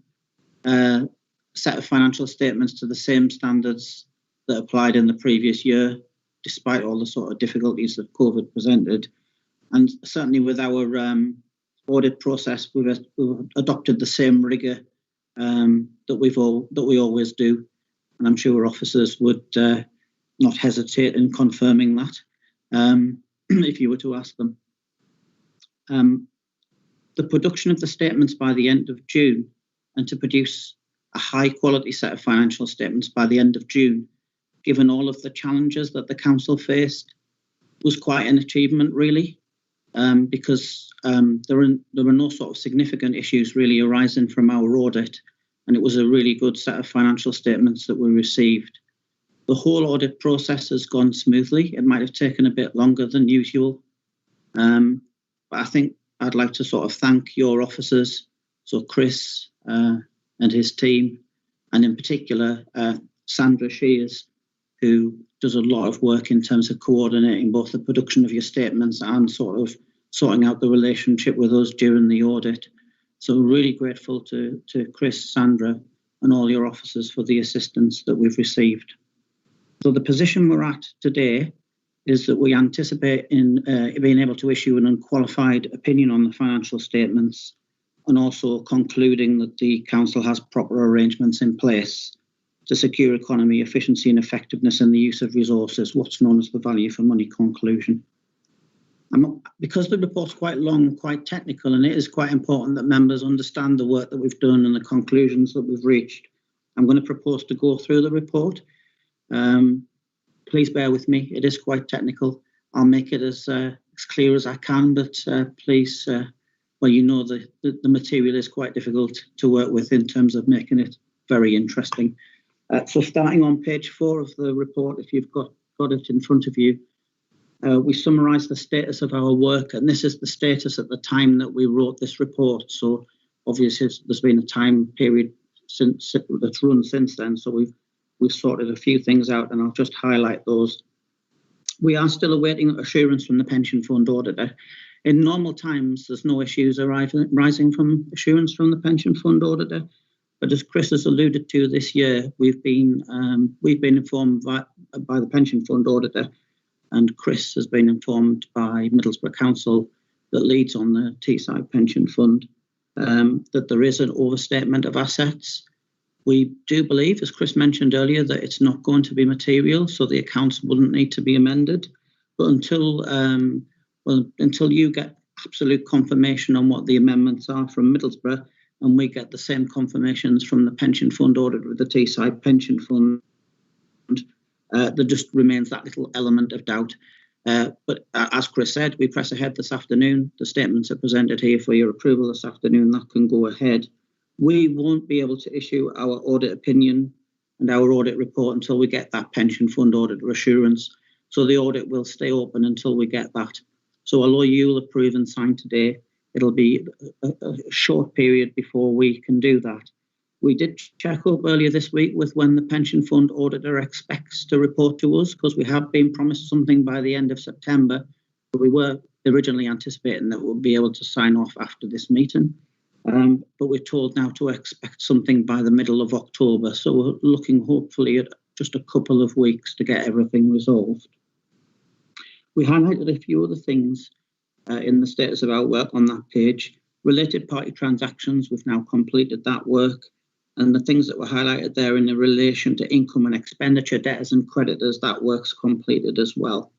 a set of financial statements to the same standards that applied in the previous year, despite all the sort of difficulties that COVID presented. And certainly with our audit process, we've adopted the same rigour that we always do, and I'm sure officers would not hesitate in confirming that if you were to ask them. The production of the statements by the end of June, and to produce a high quality set of financial statements by the end of June, given all of the challenges that the council faced, was quite an achievement, really, because there were no sort of significant issues really arising from our audit, and it was a really good set of financial statements that we received. The whole audit process has gone smoothly. It might have taken a bit longer than usual, but I think I'd like to sort of thank your officers, so Chris and his team, and in particular Sandra Shears, who does a lot of work in terms of coordinating both the production of your statements and sort of sorting out the relationship with us during the audit. So really grateful to Chris, Sandra, and all your officers for the assistance that we've received. So the position we're at today is that we anticipate in being able to issue an unqualified opinion on the financial statements, and also concluding that the council has proper arrangements in place to secure economy, efficiency and effectiveness in the use of resources, what's known as the value for money conclusion. Because the report's quite long, quite technical, and it is quite important that members understand the work that we've done and the conclusions that we've reached, I'm going to propose to go through the report. Please bear with me, it is quite technical. I'll make it as clear as I can, but please, well, you know the material is quite difficult to work with in terms of making it very interesting. So starting on page 4 of the report, if you've got it in front of you, we summarise the status of our work, and this is the status at the time that we wrote this report. So obviously there's been a time period that's run since then, so we've sorted a few things out, and I'll just highlight those. We are still awaiting assurance from the pension fund auditor. In normal times, there's no issues arising from assurance from the pension fund auditor. But as Chris has alluded to this year, we've been informed by the pension fund auditor, and Chris has been informed by Middlesbrough Council that leads on the Teesside Pension Fund that there is an overstatement of assets. We do believe, as Chris mentioned earlier, that it's not going to be material, so the accounts wouldn't need to be amended. But until you get absolute confirmation on what the amendments are from Middlesbrough, and we get the same confirmations from the pension fund audit with the Teesside Pension Fund, there just remains that little element of doubt. But as Chris said, we press ahead this afternoon. The statements are presented here for your approval this afternoon. That can go ahead. We won't be able to issue our audit opinion and our audit report until we get that pension fund auditor assurance. So the audit will stay open until we get that. So although you'll approve and sign today, it'll be a short period before we can do that. We did check up earlier this week with when the pension fund auditor expects to report to us, because we have been promised something by the end of September, but we were originally anticipating that we'll be able to sign off after this meeting. But we're told now to expect something by the middle of October. So we're looking hopefully at just a couple of weeks to get everything resolved. We highlighted a few other things in the status of our work on that page. Related party transactions, we've now completed that work. And the things that were highlighted there in relation to income and expenditure, debtors and creditors, that work's completed as well.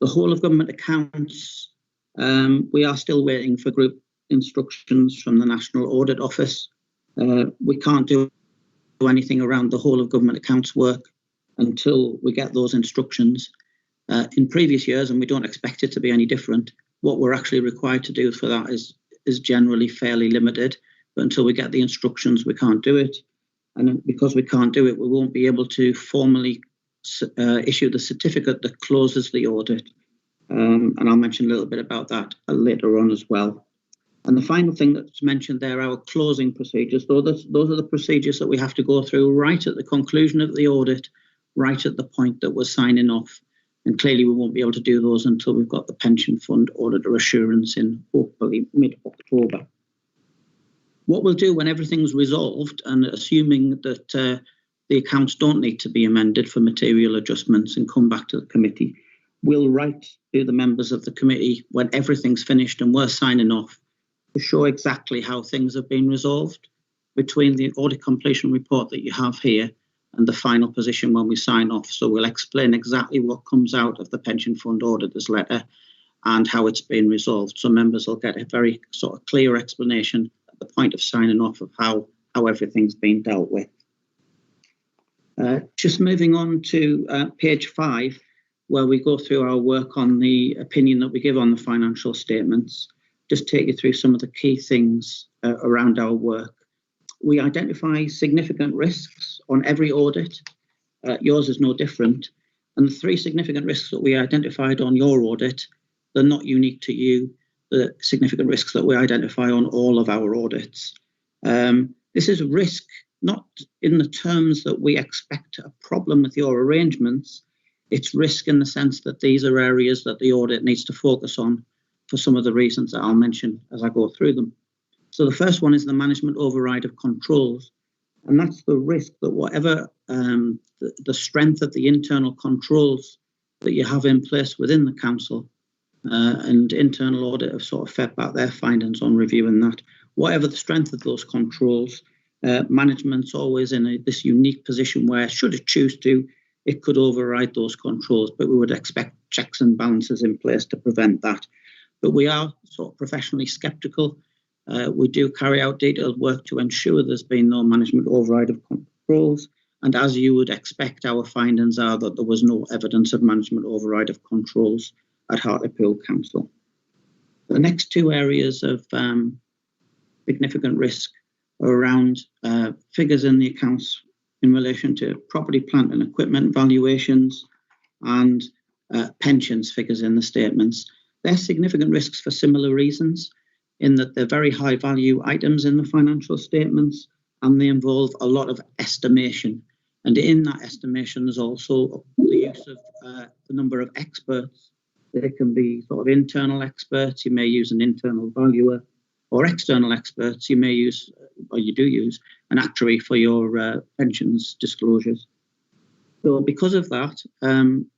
The whole of government accounts, we are still waiting for group instructions from the National Audit Office. We can't do anything around the whole of government accounts work until we get those instructions. In previous years, and we don't expect it to be any different, what we're actually required to do for that is generally fairly limited. But until we get the instructions, we can't do it. And because we can't do it, we won't be able to formally issue the certificate that closes the audit. And I'll mention a little bit about that later on as well. And the final thing that's mentioned there, our closing procedures. Those are the procedures that we have to go through right at the conclusion of the audit, right at the point that we're signing off. And clearly we won't be able to do those until we've got the pension fund auditor assurance in hopefully mid-October. What we'll do when everything's resolved, and assuming that the accounts don't need to be amended for material adjustments and come back to the committee, we'll write to the members of the committee when everything's finished and we're signing off to show exactly how things have been resolved between the audit completion report that you have here and the final position when we sign off. So we'll explain exactly what comes out of the pension fund auditor's letter and how it's been resolved. So members will get a very sort of clear explanation at the point of signing off of how everything's been dealt with. Just moving on to page 5, where we go through our work on the opinion that we give on the financial statements. Just take you through some of the key things around our work. We identify significant risks on every audit. Yours is no different. And the 3 significant risks that we identified on your audit, they're not unique to you. The significant risks that we identify on all of our audits. This is a risk, not in the terms that we expect a problem with your arrangements. It's risk in the sense that these are areas that the audit needs to focus on for some of the reasons that I'll mention as I go through them. So the first one is the management override of controls. And that's the risk that whatever the strength of the internal controls that you have in place within the council, and internal audit have sort of fed back their findings on reviewing that. Whatever the strength of those controls, management's always in this unique position where, should it choose to, it could override those controls, but we would expect checks and balances in place to prevent that. But we are sort of professionally sceptical. We do carry out detailed work to ensure there's been no management override of controls. And as you would expect, our findings are that there was no evidence of management override of controls at Hartlepool Council. The next 2 areas of significant risk are around figures in the accounts in relation to property, plant and equipment valuations and pensions figures in the statements. They're significant risks for similar reasons, in that they're very high value items in the financial statements and they involve a lot of estimation. And in that estimation, there's also the use of the number of experts. They can be sort of internal experts. You may use an internal valuer, or external experts. You may use, or you do use, an actuary for your pensions disclosures. So because of that,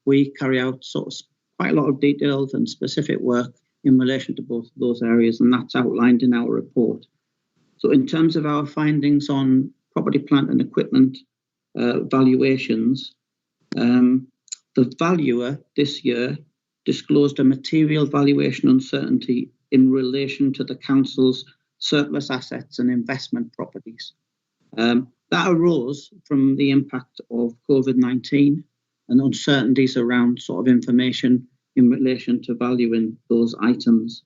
we carry out sort of quite a lot of detailed and specific work in relation to both of those areas, and that's outlined in our report. So in terms of our findings on property, plant and equipment valuations, the valuer this year disclosed a material valuation uncertainty in relation to the council's surplus assets and investment properties. That arose from the impact of COVID-19 and uncertainties around sort of information in relation to valuing those items.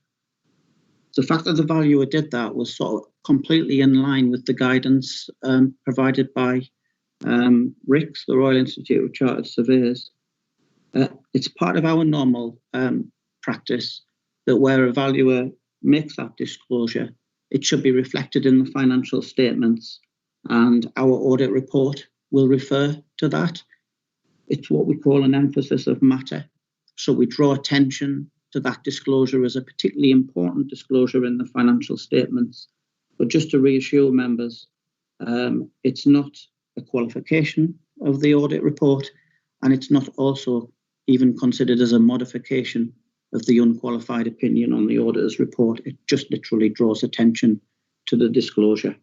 The fact that the valuer did that was sort of completely in line with the guidance provided by RICS, the Royal Institute of Chartered Surveyors. It's part of our normal practice that where a valuer makes that disclosure, it should be reflected in the financial statements, and our audit report will refer to that. It's what we call an emphasis of matter. So we draw attention to that disclosure as a particularly important disclosure in the financial statements. But just to reassure members, it's not a qualification of the audit report, and it's not also even considered as a modification of the unqualified opinion on the auditor's report. It just literally draws attention to the disclosure.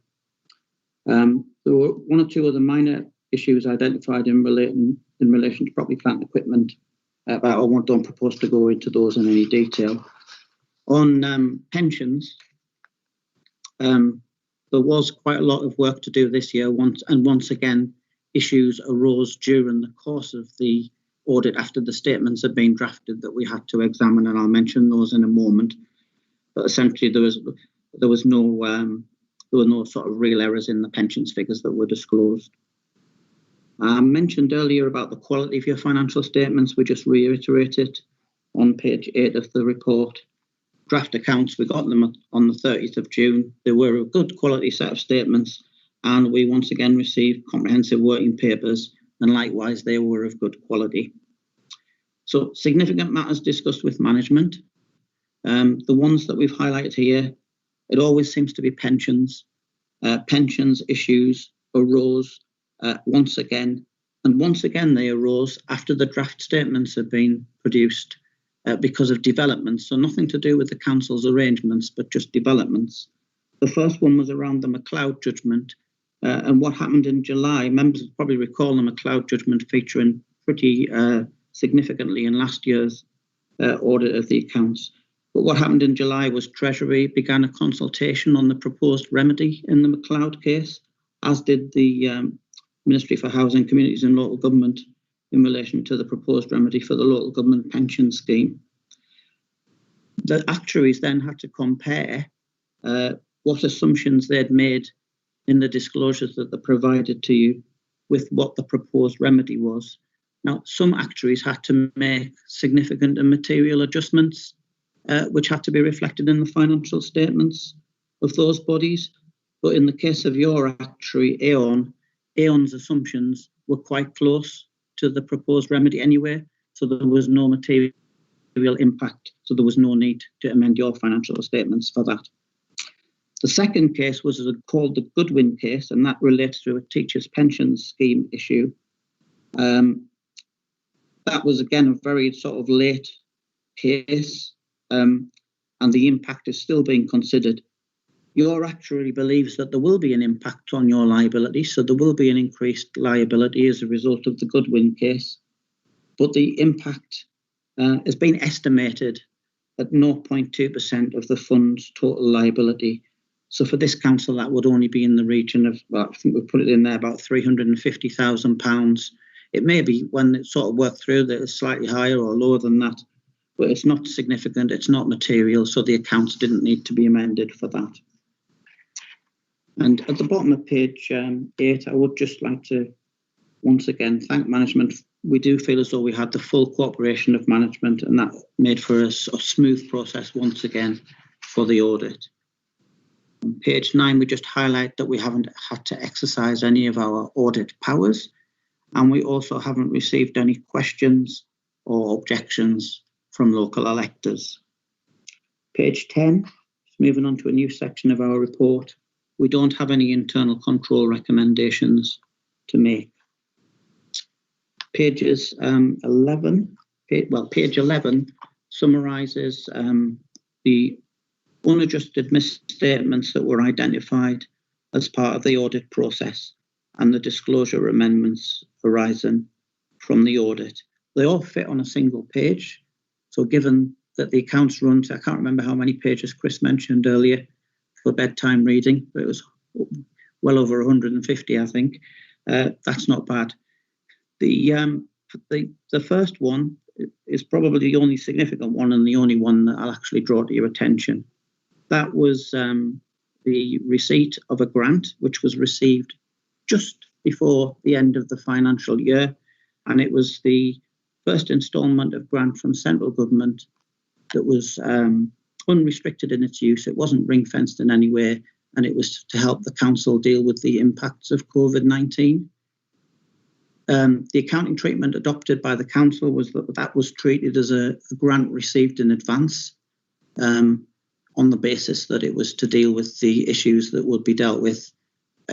There were 1 or 2 other minor issues identified in relation to property, plant and equipment, but I don't propose to go into those in any detail. On pensions, there was quite a lot of work to do this year. Once again, issues arose during the course of the audit after the statements had been drafted that we had to examine, and I'll mention those in a moment. But essentially, there were no sort of real errors in the pensions figures that were disclosed. I mentioned earlier about the quality of your financial statements. We just reiterate it on page 8 of the report. Draft accounts, we got them on the 30th of June. They were a good quality set of statements, and we once again received comprehensive working papers, and likewise they were of good quality. So significant matters discussed with management. The ones that we've highlighted here, it always seems to be pensions. Pensions issues arose once again, And once again, they arose after the draft statements had been produced because of developments. So nothing to do with the council's arrangements, but just developments. The first one was around the MacLeod judgment. And what happened in July, members will probably recall the MacLeod judgment featuring pretty significantly in last year's audit of the accounts. But what happened in July was Treasury began a consultation on the proposed remedy in the MacLeod case, as did the Ministry for Housing, Communities and Local Government in relation to the proposed remedy for the local government pension scheme. The actuaries then had to compare what assumptions they'd made in the disclosures that they provided to you with what the proposed remedy was. Now, some actuaries had to make significant and material adjustments, which had to be reflected in the financial statements of those bodies. But in the case of your actuary, Aon's assumptions were quite close to the proposed remedy anyway, so there was no material impact, so there was no need to amend your financial statements for that. The second case was called the Goodwin case, and that relates to a teacher's pension scheme issue. That was, again, a very sort of late case, and the impact is still being considered. Your actuary believes that there will be an impact on your liability, so there will be an increased liability as a result of the Goodwin case, but the impact has been estimated at 0.2% of the fund's total liability. So for this council, that would only be in the region of, well, I think we put it in there, about £350,000. It may be, when it's sort of worked through, that it's slightly higher or lower than that, but it's not significant, it's not material, so the accounts didn't need to be amended for that. And at the bottom of page 8, I would just like to once again thank management. We do feel as though we had the full cooperation of management, and that made for a smooth process once again for the audit. On page 9, we just highlight that we haven't had to exercise any of our audit powers, and we also haven't received any questions or objections from local electors. Page 10, moving on to a new section of our report. We don't have any internal control recommendations to make. Pages 11, page 11 summarises the unadjusted misstatements that were identified as part of the audit process and the disclosure amendments arising from the audit. They all fit on a single page. So given that the accounts run to, I can't remember how many pages Chris mentioned earlier for bedtime reading, but it was well over 150, I think. That's not bad. The first one is probably the only significant one and the only one that I'll actually draw to your attention. That was the receipt of a grant, which was received just before the end of the financial year. And it was the first instalment of grant from central government that was unrestricted in its use. It wasn't ring-fenced in any way, and it was to help the council deal with the impacts of COVID-19. The accounting treatment adopted by the council was that was treated as a grant received in advance, on the basis that it was to deal with the issues that would be dealt with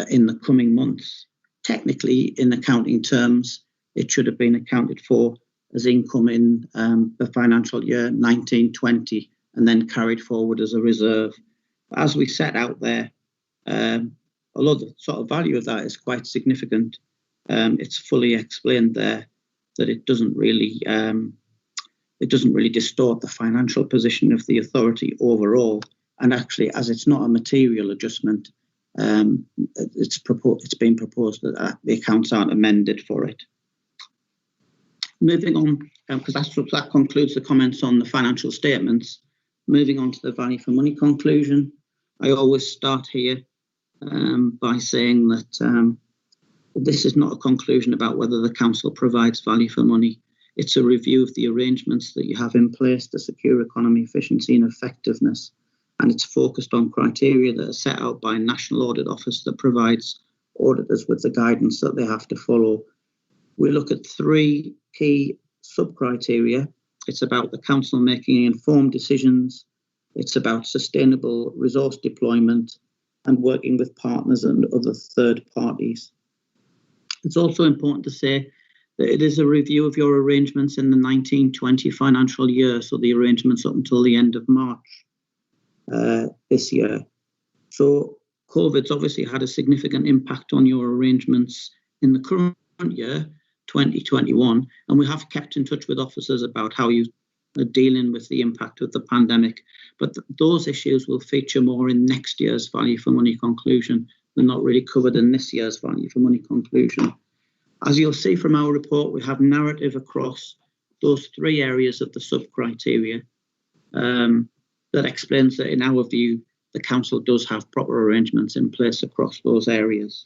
in the coming months. Technically, in accounting terms, it should have been accounted for as income in the financial year 1920 and then carried forward as a reserve. As we set out there, although the sort of value of that is quite significant, it's fully explained there that it doesn't really distort the financial position of the authority overall. And actually, as it's not a material adjustment, it's been proposed that the accounts aren't amended for it. Moving on, because that concludes the comments on the financial statements. Moving on to the value for money conclusion, I always start here by saying that this is not a conclusion about whether the council provides value for money. It's a review of the arrangements that you have in place to secure economy, efficiency and effectiveness. And it's focused on criteria that are set out by a National Audit Office that provides auditors with the guidance that they have to follow. We look at 3 key sub-criteria. It's about the council making informed decisions. It's about sustainable resource deployment and working with partners and other third parties. It's also important to say that it is a review of your arrangements in the 1920 financial year, so the arrangements up until the end of March this year. So COVID's obviously had a significant impact on your arrangements in the current year, 2021, and we have kept in touch with officers about how you are dealing with the impact of the pandemic. But those issues will feature more in next year's value for money conclusion. They're not really covered in this year's value for money conclusion. As you'll see from our report, we have narrative across those three areas of the sub-criteria that explains that in our view, the council does have proper arrangements in place across those areas.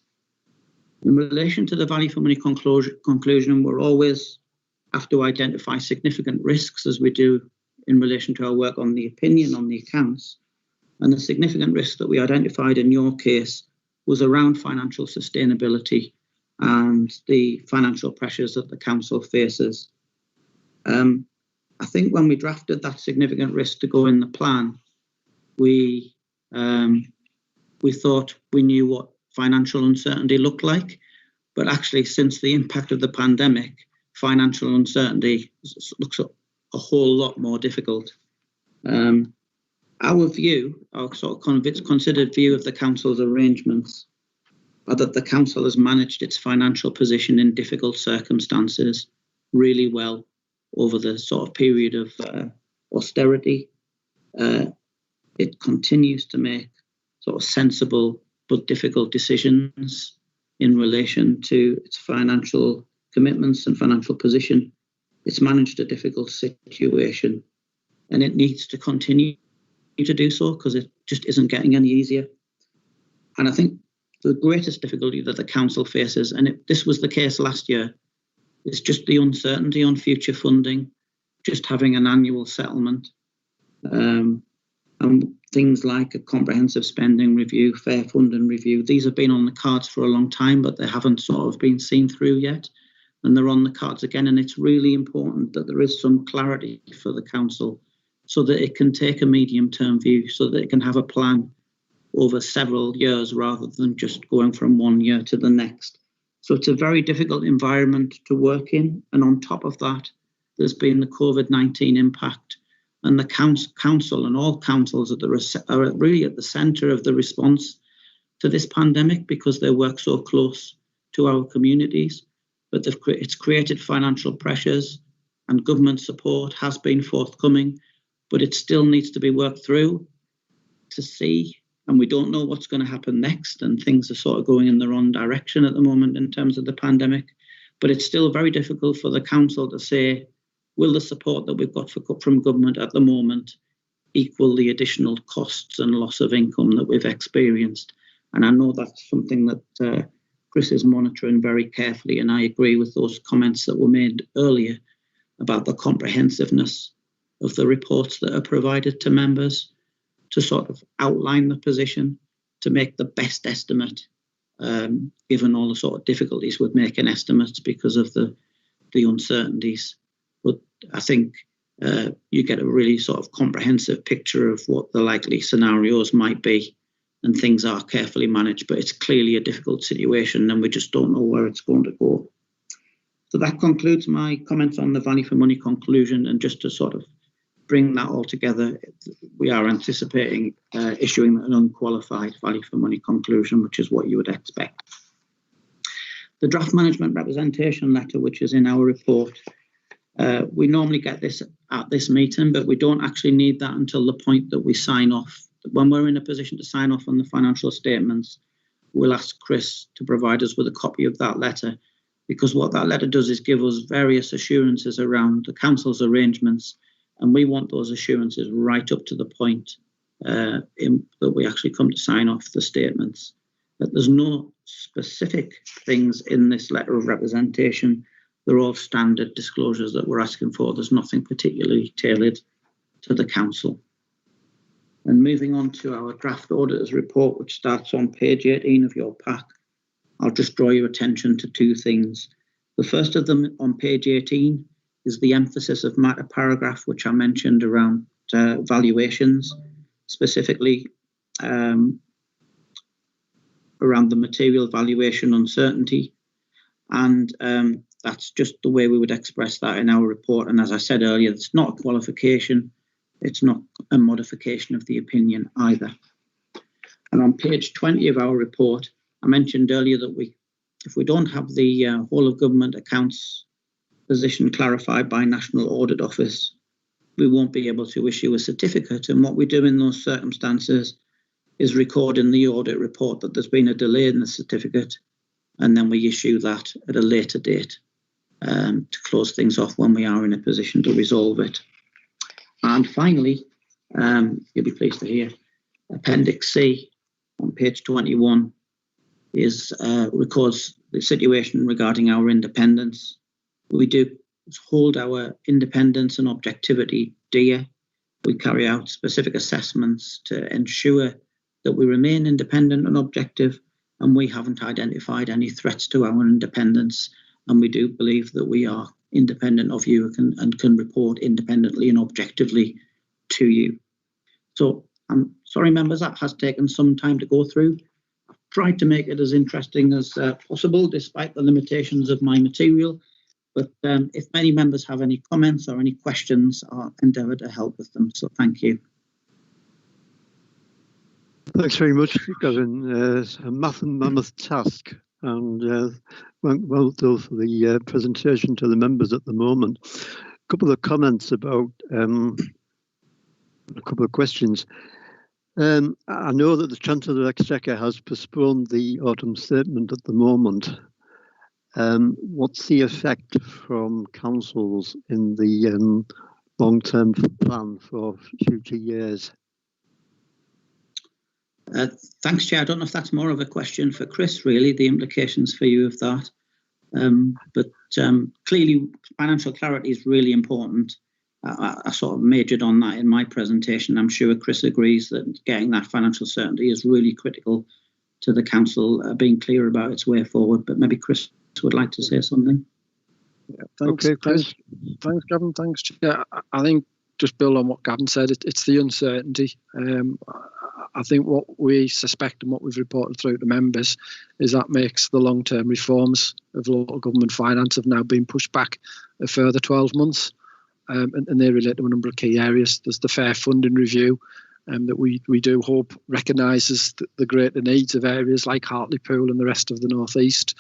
In relation to the value for money conclusion, we'll always have to identify significant risks, as we do in relation to our work on the opinion on the accounts. And the significant risk that we identified in your case was around financial sustainability and the financial pressures that the council faces. I think when we drafted that significant risk to go in the plan, we thought we knew what financial uncertainty looked like, but actually since the impact of the pandemic, financial uncertainty looks a whole lot more difficult. Our view, our sort of considered view of the council's arrangements are that the council has managed its financial position in difficult circumstances really well over the sort of period of austerity. It continues to make sort of sensible but difficult decisions in relation to its financial commitments and financial position. It's managed a difficult situation, and it needs to continue to do so because it just isn't getting any easier. And I think the greatest difficulty that the council faces, and this was the case last year, is just the uncertainty on future funding, just having an annual settlement, and things like a comprehensive spending review, fair funding review. These have been on the cards for a long time, but they haven't sort of been seen through yet. And they're on the cards again. And it's really important that there is some clarity for the council so that it can take a medium-term view, so that it can have a plan over several years rather than just going from one year to the next. So it's a very difficult environment to work in. And on top of that, there's been the COVID-19 impact. And the council and all councils are really at the centre of the response to this pandemic because they work so close to our communities. But it's created financial pressures, and government support has been forthcoming, but it still needs to be worked through to see. And we don't know what's going to happen next, and things are sort of going in the wrong direction at the moment in terms of the pandemic. But it's still very difficult for the council to say, will the support that we've got from government at the moment equal the additional costs and loss of income that we've experienced? And I know that's something that Chris is monitoring very carefully, and I agree with those comments that were made earlier about the comprehensiveness of the reports that are provided to members to sort of outline the position, to make the best estimate, given all the sort of difficulties with making estimates because of the uncertainties. But I think you get a really sort of comprehensive picture of what the likely scenarios might be, and things are carefully managed, but it's clearly a difficult situation and we just don't know where it's going to go. So that concludes my comments on the value for money conclusion, and just to sort of bring that all together, we are anticipating issuing an unqualified value for money conclusion, which is what you would expect. The draft management representation letter, which is in our report, we normally get this at this meeting, but we don't actually need that until the point that we sign off. When we're in a position to sign off on the financial statements, we'll ask Chris to provide us with a copy of that letter, because what that letter does is give us various assurances around the council's arrangements, and we want those assurances right up to the point that we actually come to sign off the statements. That there's no specific things in this letter of representation. They're all standard disclosures that we're asking for. There's nothing particularly tailored to the council. And moving on to our draft auditor's report, which starts on page 18 of your pack, I'll just draw your attention to two things. The first of them on page 18 is the emphasis of matter paragraph, which I mentioned around valuations, specifically around the material valuation uncertainty. And that's just the way we would express that in our report. And as I said earlier, it's not a qualification. It's not a modification of the opinion either. And on page 20 of our report, I mentioned earlier that if we don't have the whole of government accounts position clarified by National Audit Office, we won't be able to issue a certificate. And what we do in those circumstances is record in the audit report that there's been a delay in the certificate, and then we issue that at a later date to close things off when we are in a position to resolve it. And finally, you'll be pleased to hear, Appendix C on page 21 records the situation regarding our independence. We do hold our independence and objectivity dear. We carry out specific assessments to ensure that we remain independent and objective, and we haven't identified any threats to our independence, and we do believe that we are independent of you and can report independently and objectively to you. So I'm sorry, members, that has taken some time to go through. I've tried to make it as interesting as possible, despite the limitations of my material. But if any members have any comments or any questions, I'll endeavour to help with them. So thank you. Thanks very much, Gavin. It's a mammoth task, and well done for the presentation to the members at the moment. A couple of comments about a couple of questions. I know that the Chancellor of the Exchequer has postponed the autumn statement at the moment. What's the effect from councils in the long-term plan for future years? Thanks, Chair. I don't know if that's more of a question for Chris, really, the implications for you of that. But clearly, financial clarity is really important. I sort of majored on that in my presentation. I'm sure Chris agrees that getting that financial certainty is really critical to the council being clear about its way forward. But maybe Chris would like to say something. Yeah, thanks, okay, Chris. Thanks, Gavin. Thanks. Yeah, I think just build on what Gavin said. It's the uncertainty. I think what we suspect and what we've reported through to members is that makes the long-term reforms of local government finance have now been pushed back a further 12 months. And they relate to a number of key areas. There's the fair funding review that we do hope recognises the greater needs of areas like Hartlepool and the rest of the North East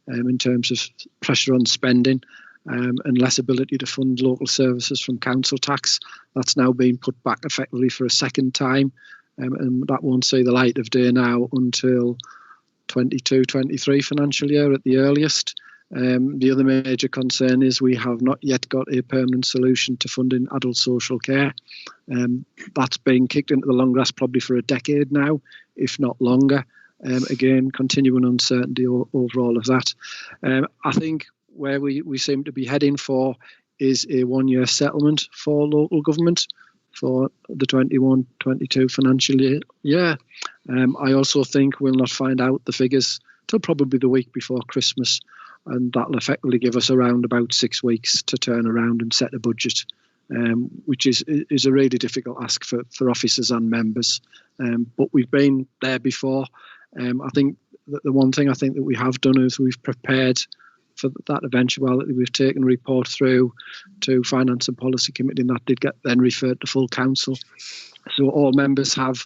in terms of pressure on spending and less ability to fund local services from council tax. That's now being put back effectively for a second time, and that won't see the light of day now until 22-23 financial year at the earliest. The other major concern is we have not yet got a permanent solution to funding adult social care. That's been kicked into the long grass probably for a decade now, if not longer. Again, continuing uncertainty over all of that. I think where we seem to be heading for is a one-year settlement for local government for the 21-22 financial year. I also think we'll not find out the figures till probably the week before Christmas, and that'll effectively give us around about 6 weeks to turn around and set a budget, which is a really difficult ask for officers and members. But we've been there before. I think that the one thing I think that we have done is we've prepared for that eventuality. We've taken a report through to Finance and Policy Committee, and that did get then referred to full council. So all members have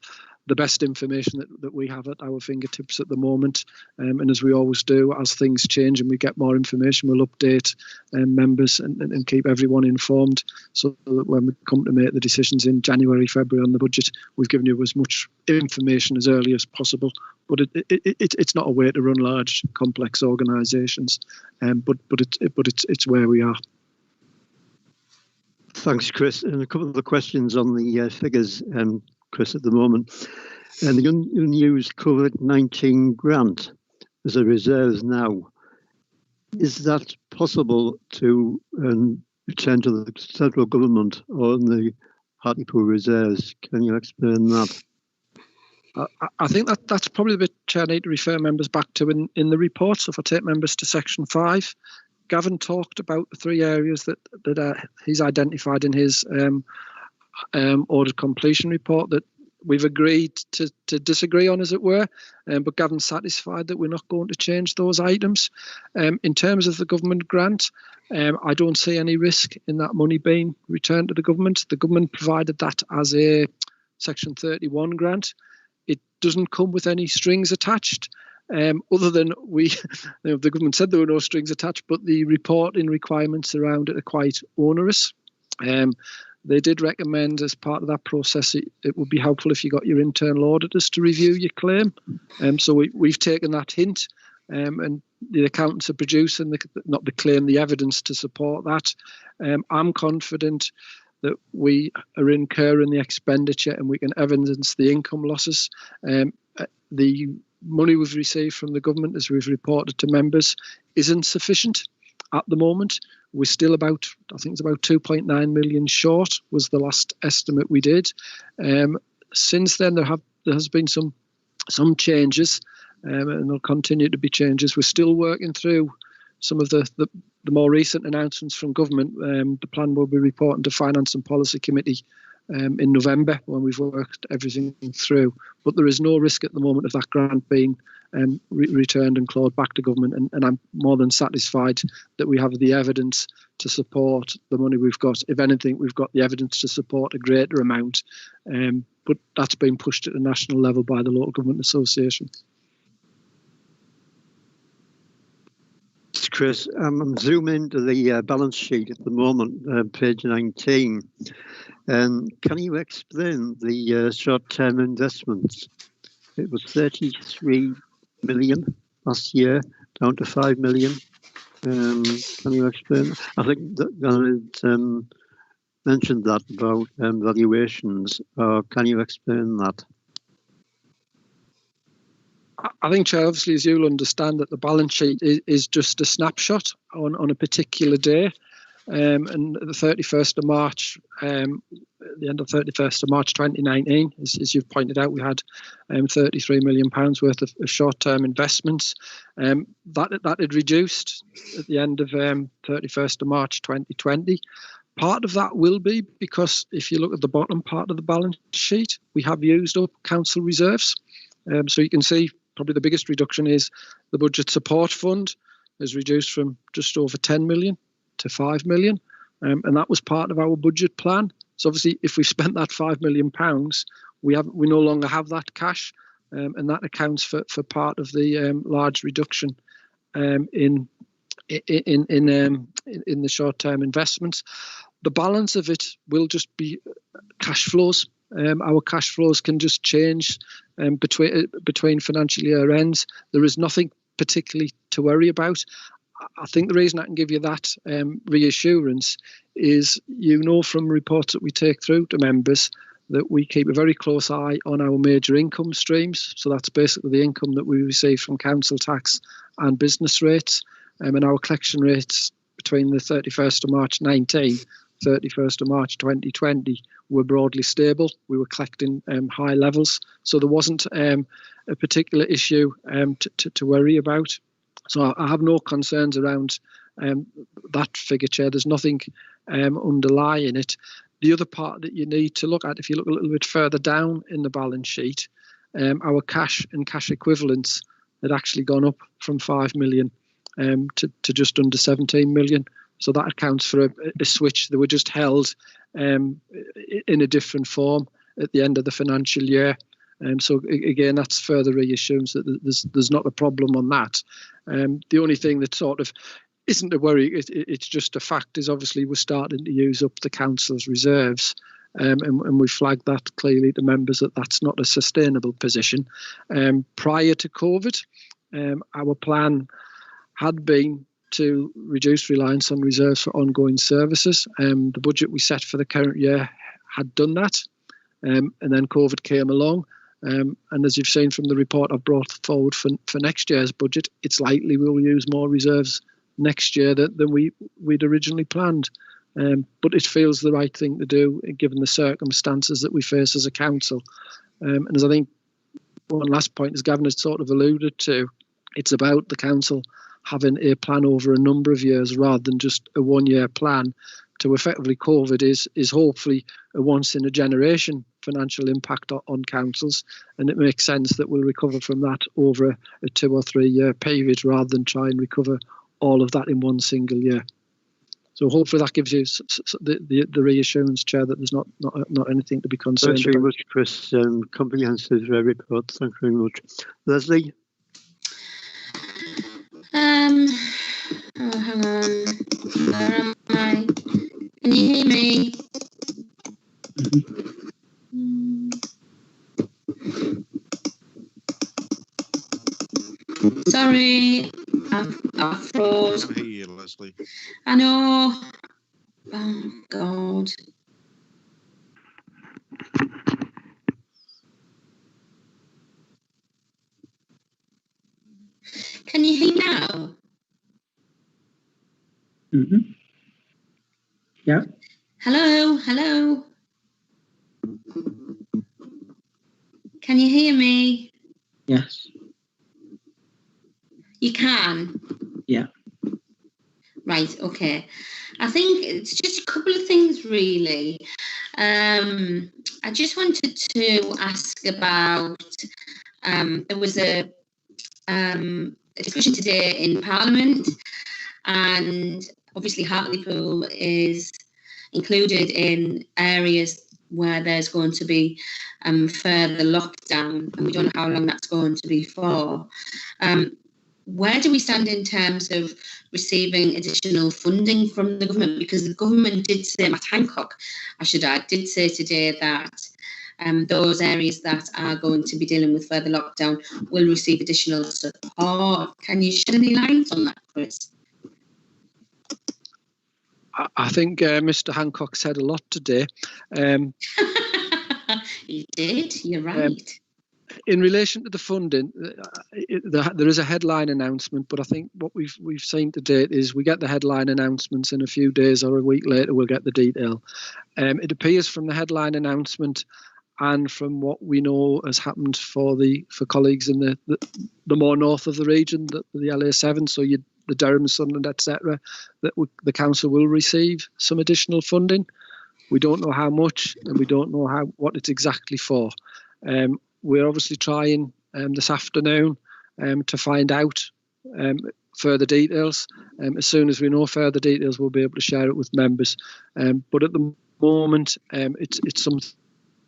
the best information that we have at our fingertips at the moment. And as we always do, as things change and we get more information, we'll update members and keep everyone informed, so that when we come to make the decisions in January, February on the budget, we've given you as much information as early as possible. But it's not a way to run large, complex organisations, but it's where we are. Thanks, Chris. And a couple of the questions on the figures, Chris, at the moment. And the unused COVID-19 grant as a reserve now, is that possible to return to the federal government or in the Hartlepool reserves? Can you explain that? I think that's probably the bit I need to refer members back to in the report. So if I take members to section 5, Gavin talked about the 3 areas that he's identified in his audit completion report that we've agreed to disagree on, as it were, but Gavin's satisfied that we're not going to change those items. In terms of the government grant, I don't see any risk in that money being returned to the government. The government provided that as a Section 31 grant. It doesn't come with any strings attached, other than the government said there were no strings attached, but the reporting requirements around it are quite onerous. They did recommend, as part of that process, it would be helpful if you got your internal auditors to review your claim. So we've taken that hint, and the accountants are producing the evidence to support that. I'm confident that we are incurring the expenditure and we can evidence the income losses. The money we've received from the government, as we've reported to members, isn't sufficient at the moment. We're still about 2.9 million short was the last estimate we did. Since then, there has been some changes, and there'll continue to be changes. We're still working through some of the more recent announcements from government. The plan will be reporting to Finance and Policy Committee in November, when we've worked everything through. But there is no risk at the moment of that grant being returned and clawed back to government, and I'm more than satisfied that we have the evidence to support the money we've got. If anything, we've got the evidence to support a greater amount, but that's been pushed at the national level by the Local Government Association. Chris, I'm zooming into the balance sheet at the moment, page 19. Can you explain the short-term investments? It was 33 million last year, down to 5 million. Can you explain? I think that mentioned that about valuations. Can you explain that? I think, Chair, obviously, as you'll understand, that the balance sheet is just a snapshot on a particular day. And the 31st of March, the end of 31st of March 2019, as you've pointed out, we had £33 million worth of short-term investments. That had reduced at the end of 31st of March 2020. Part of that will be because if you look at the bottom part of the balance sheet, we have used up council reserves. So you can see probably the biggest reduction is the budget support fund has reduced from just over 10 million to 5 million. And that was part of our budget plan. So obviously, if we've spent that £5 million, we no longer have that cash, and that accounts for part of the large reduction in the short-term investments. The balance of it will just be cash flows. Our cash flows can just change between financial year ends. There is nothing particularly to worry about. I think the reason I can give you that reassurance is, from reports that we take through to members, that we keep a very close eye on our major income streams. So that's basically the income that we receive from council tax and business rates. And our collection rates between the 31st of March 19, 31st of March 2020 were broadly stable. We were collecting high levels. So there wasn't a particular issue to worry about. So I have no concerns around that figure, Chair. There's nothing underlying it. The other part that you need to look at, if you look a little bit further down in the balance sheet, our cash and cash equivalents had actually gone up from 5 million to just under 17 million. So that accounts for a switch. They were just held in a different form at the end of the financial year. So again, that's further reassurance that there's not a problem on that. The only thing that sort of isn't a worry, it's just a fact, is obviously we're starting to use up the council's reserves, and we flagged that clearly to members that that's not a sustainable position. Prior to COVID, our plan had been to reduce reliance on reserves for ongoing services. The budget we set for the current year had done that, and then COVID came along. And as you've seen from the report I've brought forward for next year's budget, it's likely we'll use more reserves next year than we'd originally planned. But it feels the right thing to do given the circumstances that we face as a council. And as I think one last point, as Gavin has sort of alluded to, it's about the council having a plan over a number of years rather than just a one-year plan. To effectively, COVID is hopefully a once-in-a-generation financial impact on councils, and it makes sense that we'll recover from that over a 2 or 3 year period rather than try and recover all of that in one single year. So hopefully that gives you the reassurance, Chair, that there's not anything to be concerned Thanks very about. much, Chris. Comprehensive report. Thank you very much. Leslie? Oh, hang on. Where am I? Can you hear me? Sorry, I froze. I can hear you, Leslie. I know. Oh, God. Can you hear me now? Yeah. Hello, hello. Can you hear me? Yes. You can? Yeah. Right, okay. I think it's just a couple of things, really. I just wanted to ask about, there was a discussion today in Parliament, and obviously Hartlepool is included in areas where there's going to be further lockdown, and we don't know how long that's going to be for. Where do we stand in terms of receiving additional funding from the government? Because the government did say, Matt Hancock, I should add, did say today that those areas that are going to be dealing with further lockdown will receive additional support. Can you shed any light on that, Chris? I think Mr. Hancock said a lot today. He did, you're right. In relation to the funding, there is a headline announcement, but I think what we've seen to date is we get the headline announcements in a few days or a week later we'll get the detail. It appears from the headline announcement and from what we know has happened for colleagues in the more north of the region, the LA7, so the Durham, Sunderland, etc., that the council will receive some additional funding. We don't know how much, and we don't know what it's exactly for. We're obviously trying this afternoon to find out further details. As soon as we know further details, we'll be able to share it with members. But at the moment, it's something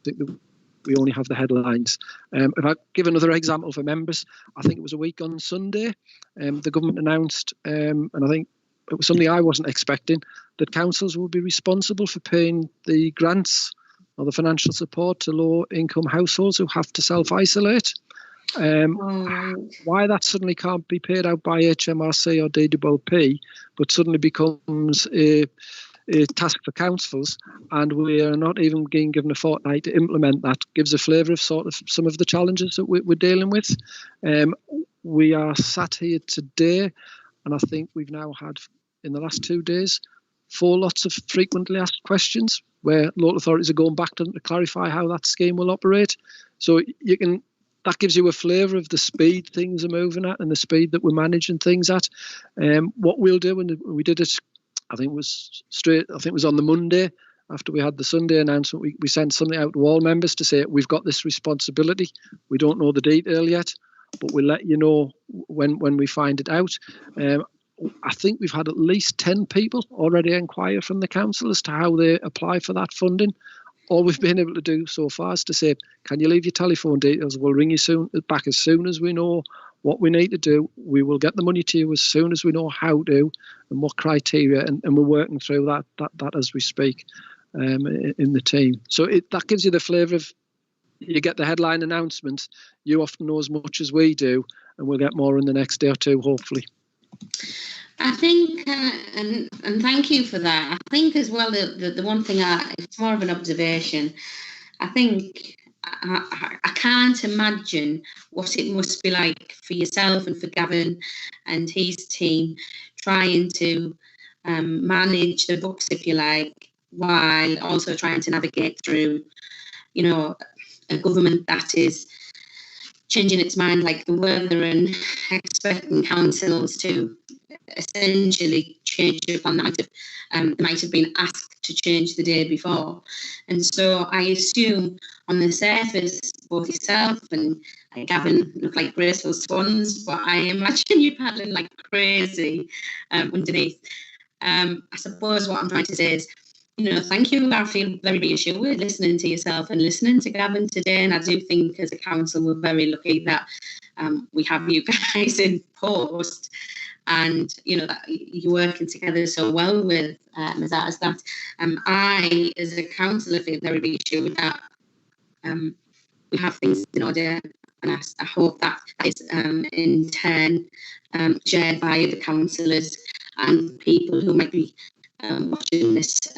that we only have the headlines. If I give another example for members, I think it was a week on Sunday, the government announced, and I think it was something I wasn't expecting, that councils will be responsible for paying the grants or the financial support to low-income households who have to self-isolate. Why that suddenly can't be paid out by HMRC or DWP, but suddenly becomes a task for councils, and we are not even being given a fortnight to implement that, gives a flavour of sort of some of the challenges that we're dealing with. We are sat here today, and I think we've now had, in the last 2 days, 4 lots of frequently asked questions where local authorities are going back to them to clarify how that scheme will operate. So that gives you a flavour of the speed things are moving at and the speed that we're managing things at. What we'll do, and we did it, I think it was on the Monday after we had the Sunday announcement, we sent something out to all members to say we've got this responsibility. We don't know the detail yet, but we'll let you know when we find it out. I think we've had at least 10 people already inquire from the council as to how they apply for that funding. All we've been able to do so far is to say, can you leave your telephone details? We'll ring you back as soon as we know what we need to do. We will get the money to you as soon as we know how to and what criteria, and we're working through that as we speak in the team. So that gives you the flavour of, you get the headline announcements, you often know as much as we do, and we'll get more in the next day or two, hopefully. I think, and thank you for that. I think as well, the one thing, it's more of an observation. I think I can't imagine what it must be like for yourself and for Gavin and his team trying to manage the books, if you like, while also trying to navigate through, a government that is changing its mind like the weather and expecting councils to essentially change a plan that might have been asked to change the day before. And so I assume on the surface, both yourself and Gavin look like graceful swans, but I imagine you're paddling like crazy underneath. I suppose what I'm trying to say is, thank you. I feel very reassured listening to yourself and listening to Gavin today. And I do think as a council, we're very lucky that we have you guys in post and, that you're working together so well with Ms. Artis that I, as a councillor, feel very reassured that we have things in order. And I hope that is in turn shared by the councillors and people who might be watching this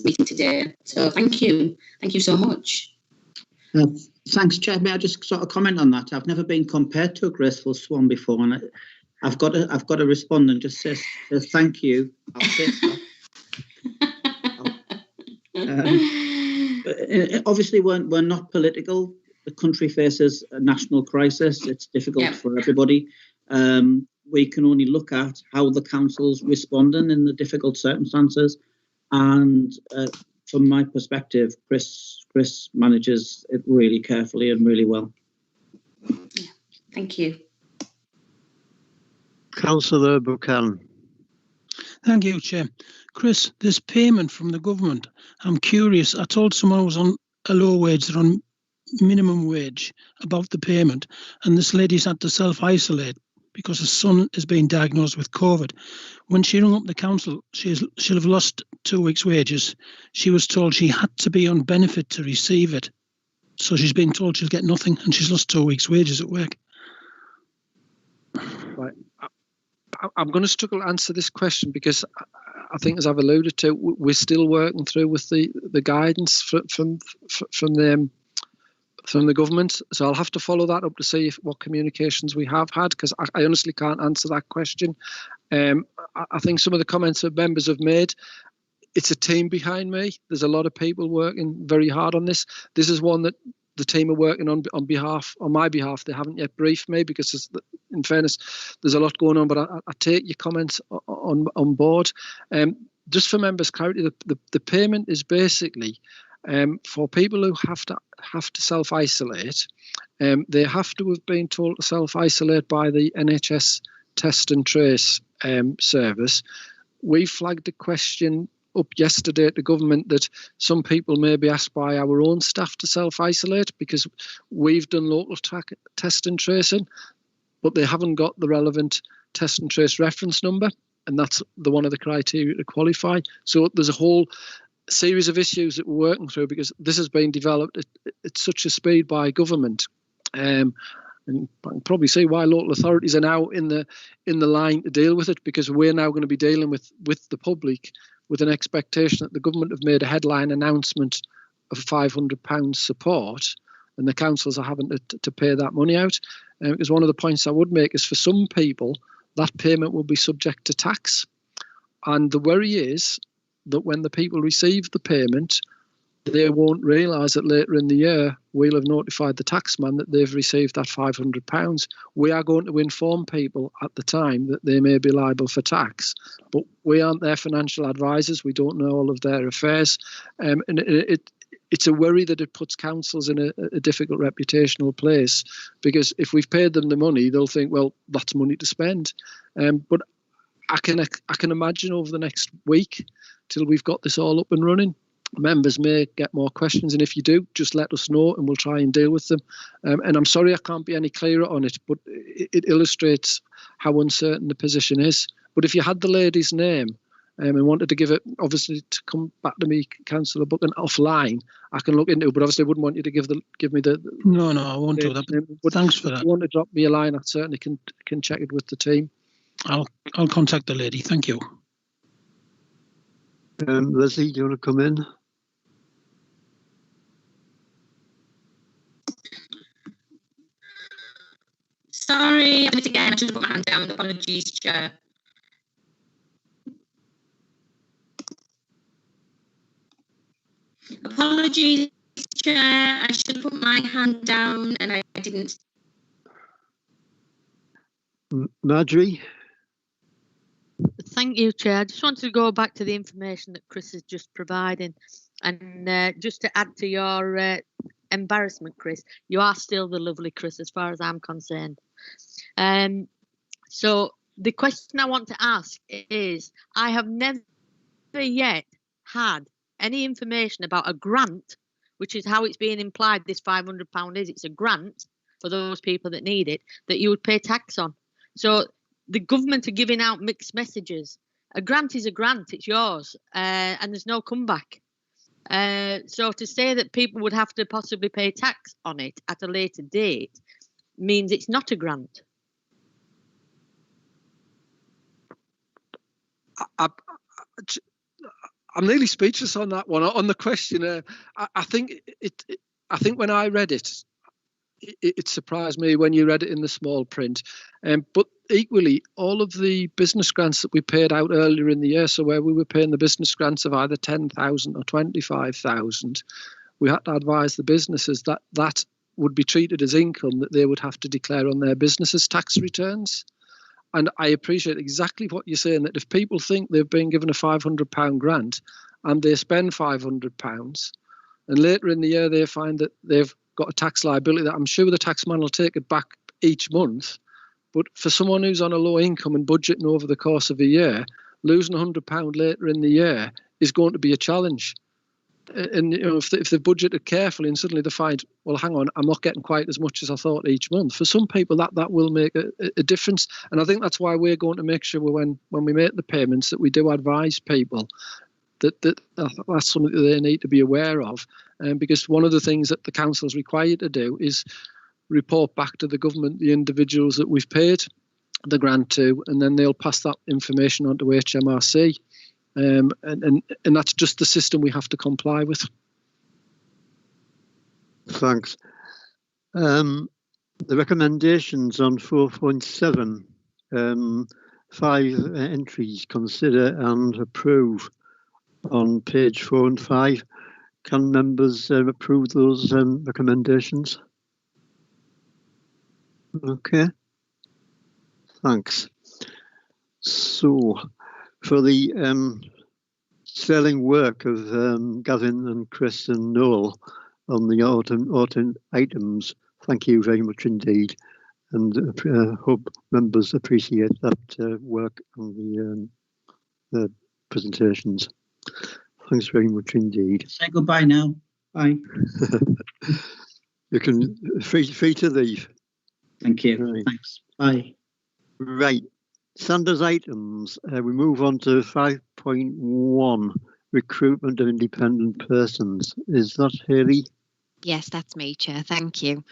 meeting today. So thank you so much. Thanks, Chair. May I just sort of comment on that? I've never been compared to a graceful swan before, and I've got to respond and just say thank you. I'll say obviously, we're not political. The country faces a national crisis. It's difficult for everybody. We can only look at how the council's responding in the difficult circumstances. And from my perspective, Chris manages it really carefully and really well. Yeah, thank you. Councillor Buchanan. Thank you, Chair. Chris, this payment from the government, I'm curious. I told someone I was on a low wage, they're on minimum wage, about the payment, and this lady's had to self-isolate because her son is being diagnosed with COVID. When she rung up the council, she'll have lost 2 weeks' wages. She was told she had to be on benefit to receive it. So she's been told she'll get nothing, and she's lost 2 weeks' wages at work. Right. I'm going to struggle to answer this question because I think, as I've alluded to, we're still working through with the guidance from the government. So I'll have to follow that up to see what communications we have had, because I honestly can't answer that question. I think some of the comments that members have made, it's a team behind me. There's a lot of people working very hard on this. This is one that the team are working on my behalf. They haven't yet briefed me because, in fairness, there's a lot going on. But I take your comments on board. Just for members' clarity, the payment is basically for people who have to self-isolate. They have to have been told to self-isolate by the NHS Test and Trace service. We flagged the question up yesterday at the government that some people may be asked by our own staff to self-isolate because we've done local test and tracing, but they haven't got the relevant test and trace reference number, and that's one of the criteria to qualify. So there's a whole series of issues that we're working through because this has been developed at such a speed by government. And I can probably see why local authorities are now in the line to deal with it, because we're now going to be dealing with the public with an expectation that the government have made a headline announcement of £500 support, and the councils are having to pay that money out. Because one of the points I would make is for some people, that payment will be subject to tax. And the worry is that when the people receive the payment, they won't realise that later in the year we'll have notified the taxman that they've received that £500. We are going to inform people at the time that they may be liable for tax, but we aren't their financial advisors. We don't know all of their affairs, and it's a worry that it puts councils in a difficult reputational place, because if we've paid them the money, they'll think, well, that's money to spend. But I can imagine over the next week till we've got this all up and running, members may get more questions, and if you do, just let us know and we'll try and deal with them. And I'm sorry I can't be any clearer on it, but it illustrates how uncertain the position is. But if you had the lady's name and wanted to give it, obviously, to come back to me, Councillor Buchan, offline, I can look into it, but obviously I wouldn't want you to give me the... No, I won't do that, but thanks for that. If you want to drop me a line, I certainly can check it with the team. I'll contact the lady. Thank you. Leslie, do you want to come in? Sorry, again, I just put my hand down. Apologies, Chair. Apologies, Chair. I should put my hand down and I didn't. Marjorie? Thank you, Chair. I just wanted to go back to the information that Chris has just provided. And just to add to your embarrassment, Chris, you are still the lovely Chris as far as I'm concerned. So the question I want to ask is, I have never yet had any information about a grant, which is how it's being implied this £500 is. It's a grant for those people that need it, that you would pay tax on. So the government are giving out mixed messages. A grant is a grant, it's yours, and there's no comeback. So to say that people would have to possibly pay tax on it at a later date means it's not a grant. I'm nearly speechless on that one. On the question, I think when I read it, it surprised me when you read it in the small print. But equally, all of the business grants that we paid out earlier in the year, so where we were paying the business grants of either 10,000 or 25,000, we had to advise the businesses that that would be treated as income that they would have to declare on their businesses' tax returns. And I appreciate exactly what you're saying, that if people think they've been given a £500 grant and they spend £500, and later in the year they find that they've got a tax liability, that I'm sure the taxman will take it back each month. But for someone who's on a low income and budgeting over the course of a year, losing £100 later in the year is going to be a challenge. And you know, if they budgeted carefully and suddenly they find, well, hang on, I'm not getting quite as much as I thought each month. For some people, that will make a difference. And I think that's why we're going to make sure when we make the payments that we do advise people that that's something that they need to be aware of. Because one of the things that the council is required to do is report back to the government the individuals that we've paid the grant to, and then they'll pass that information on to HMRC. And that's just the system we have to comply with. Thanks. The recommendations on 4.7, 5 entries, consider and approve on page 4 and 5. Can members approve those recommendations? Okay. Thanks. So, for the sterling work of Gavin and Chris and Noel on the autumn items, thank you very much indeed, and hope members appreciate that work on the presentations. Thanks very much indeed. Say goodbye now. Bye. You can free to leave. Thank you. Right. Thanks. Bye. Right. Sanders items. We move on to 5.1, recruitment of independent persons. Is that Haley? Yes, that's me, Chair. Thank you.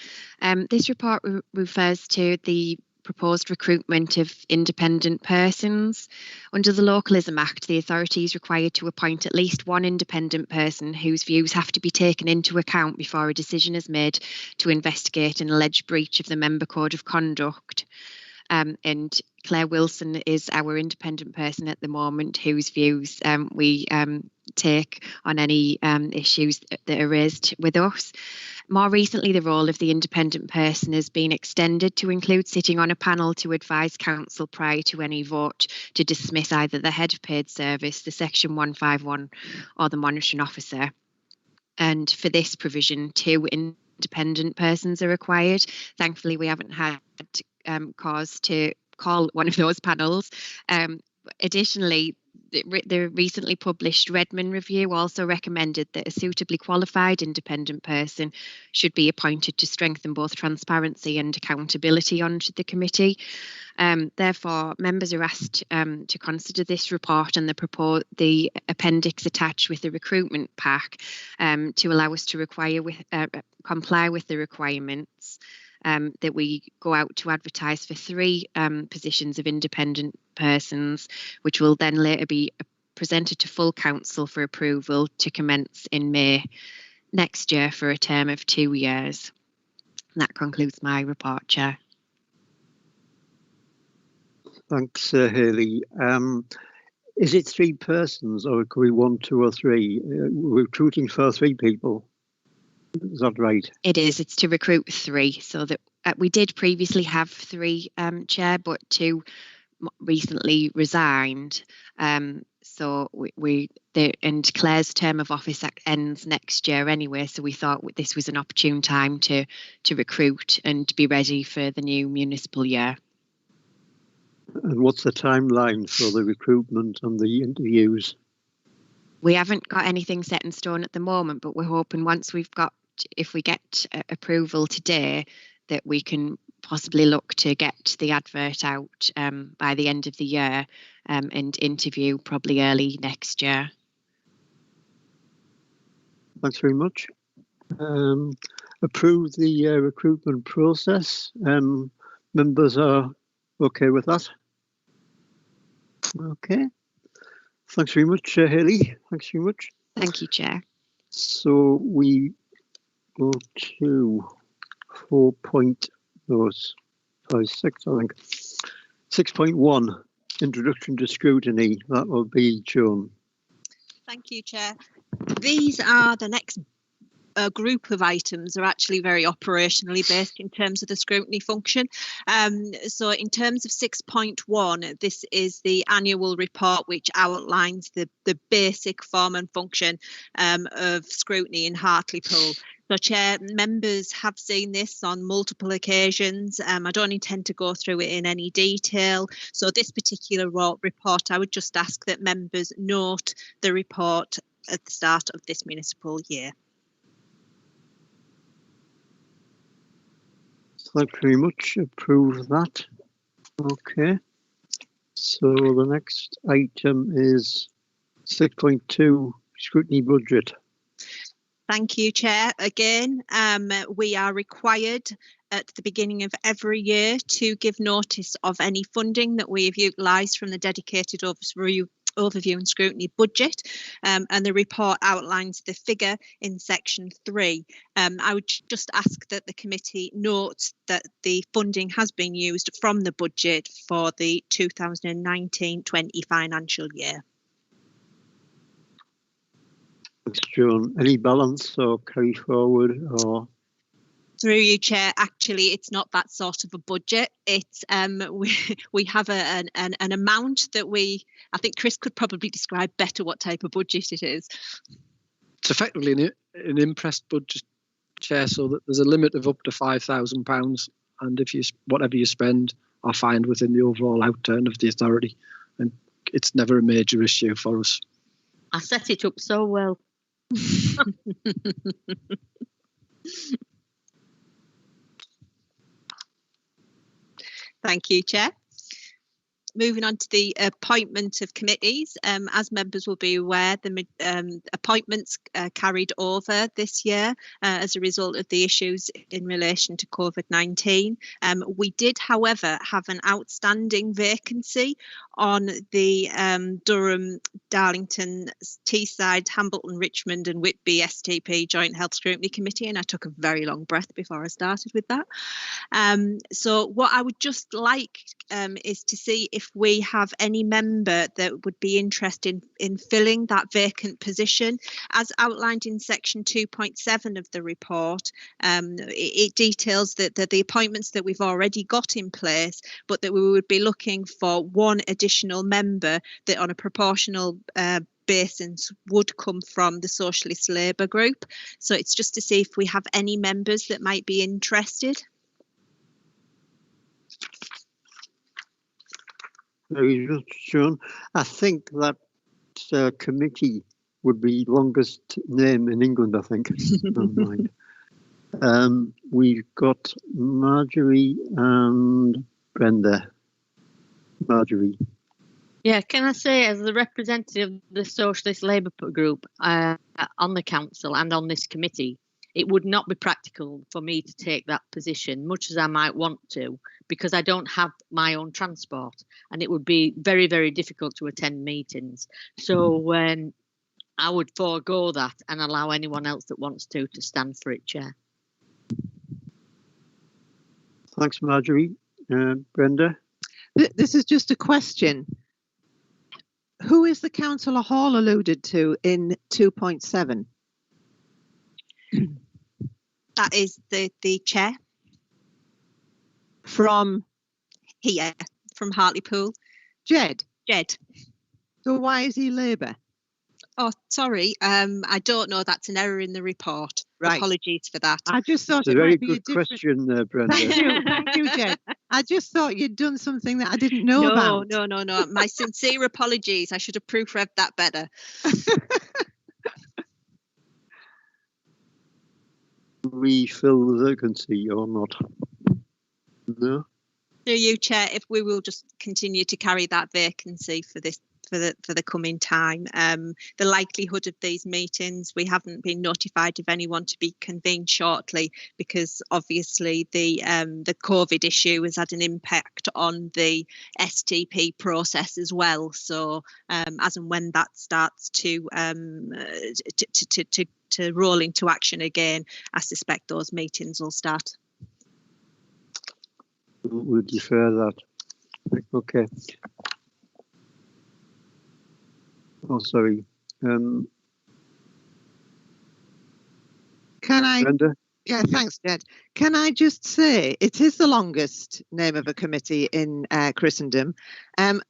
This report refers to the proposed recruitment of independent persons. Under the Localism Act, the authority is required to appoint at least one independent person whose views have to be taken into account before a decision is made to investigate an alleged breach of the Member Code of Conduct. And Claire Wilson is our independent person at the moment, whose views we take on any issues that are raised with us. More recently, the role of the independent person has been extended to include sitting on a panel to advise council prior to any vote to dismiss either the head of paid service, the Section 151 or the monitoring officer. And for this provision, 2 independent persons are required. Thankfully, we haven't had cause to call one of those panels. Additionally, the recently published Redmond Review also recommended that a suitably qualified independent person should be appointed to strengthen both transparency and accountability onto the committee. Therefore, members are asked to consider this report and the appendix attached with the recruitment pack to allow us to comply with the requirements that we go out to advertise for 3 positions of independent persons, which will then later be presented to full council for approval to commence in May next year for a term of 2 years. And that concludes my report, Chair. Thanks, Haley. Is it 3 persons, or could we 1, 2 or 3? We're recruiting for 3 people. Is that right? It is. It's to recruit 3. So that we did previously have 3, Chair, but to recently resigned. So and Claire's term of office ends next year anyway. So we thought this was an opportune time to recruit and be ready for the new municipal year. And what's the timeline for the recruitment and the interviews? We haven't got anything set in stone at the moment, but we're hoping if we get approval today, that we can possibly look to get the advert out by the end of the year and interview probably early next year. Thanks very much. Approve the recruitment process. Members are okay with that? Okay. Thanks very much, Hayley. Thanks very much. Thank you, Chair. So we go to 4.6, I think. 6.1, introduction to scrutiny. That will be Joan. Thank you, Chair. These are the next group of items are actually very operationally based in terms of the scrutiny function. So in terms of 6.1, this is the annual report which outlines the basic form and function of scrutiny in Hartlepool. So, Chair, members have seen this on multiple occasions. I don't intend to go through it in any detail. So this particular report, I would just ask that members note the report at the start of this municipal year. Thank you very much. Approve that. Okay. So the next item is 6.2, scrutiny budget. Thank you, Chair. Again, we are required at the beginning of every year to give notice of any funding that we have utilised from the dedicated overview and scrutiny budget, and the report outlines the figure in section 3. I would just ask that the committee notes that the funding has been used from the budget for the 2019-20 financial year. Thanks, Joan. Any balance or carry forward or? Through you, Chair, actually, it's not that sort of a budget. It's we have an amount that I think Chris could probably describe better what type of budget it is. It's effectively an impressed budget, Chair, so that there's a limit of up to £5,000, and if whatever you spend are fined within the overall outturn of the authority, and it's never a major issue for us. I set it up so well. Thank you, Chair. Moving on to the appointment of committees. As members will be aware, the appointments carried over this year as a result of the issues in relation to COVID-19. We did, however, have an outstanding vacancy on the Durham, Darlington, Teesside, Hambleton, Richmond and Whitby STP Joint Health Scrutiny Committee, and I took a very long breath before I started with that. So what I would just like is to see if we have any member that would be interested in filling that vacant position. As outlined in section 2.7 of the report, it details that the appointments that we've already got in place, but that we would be looking for one additional member that on a proportional basis would come from the Socialist Labour group. So it's just to see if we have any members that might be interested. Very good, Sean. I think that committee would be longest name in England, I think. Never mind. We've got Marjorie and Brenda. Marjorie. Yeah, can I say, as the representative of the Socialist Labour group on the council and on this committee, it would not be practical for me to take that position, much as I might want to, because I don't have my own transport, and it would be very, very difficult to attend meetings. So I would forego that and allow anyone else that wants to stand for it, Chair. Thanks, Marjorie. Brenda? This is just a question. Who is the Councillor Hall alluded to in 2.7? That is the chair. From here, from Hartlepool. Jed. Jed. So why is he Labour? Oh, sorry. I don't know. That's an error in the report. Right. Apologies for that. I just thought It's a it very might be a good different question there, Brenda. Thank you, Jed. I just thought you'd done something that I didn't know about. No. My sincere apologies. I should have proofread that better. Refill the vacancy or not? No. Through you, Chair, if we will just continue to carry that vacancy for this for the coming time. The likelihood of these meetings, we haven't been notified of anyone to be convened shortly because obviously the COVID issue has had an impact on the STP process as well. So as and when that starts to roll into action again, I suspect those meetings will start. We'll defer that. Okay. Oh, sorry. Can I? Brenda? Yeah, thanks, Jed. Can I just say it is the longest name of a committee in Christendom, and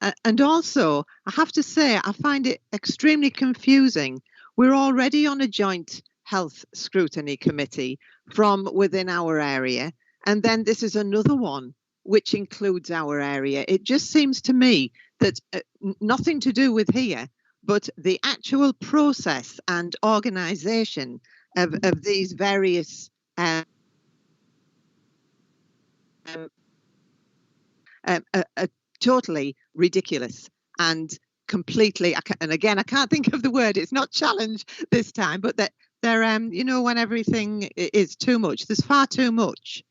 also I have to say I find it extremely confusing. We're already on a joint health scrutiny committee from within our area, and then this is another one which includes our area. It just seems to me that nothing to do with here, but the actual process and organisation of these various totally ridiculous and completely, and again, I can't think of the word, it's not challenge this time, but that they're, you know, when everything is too much, there's far too much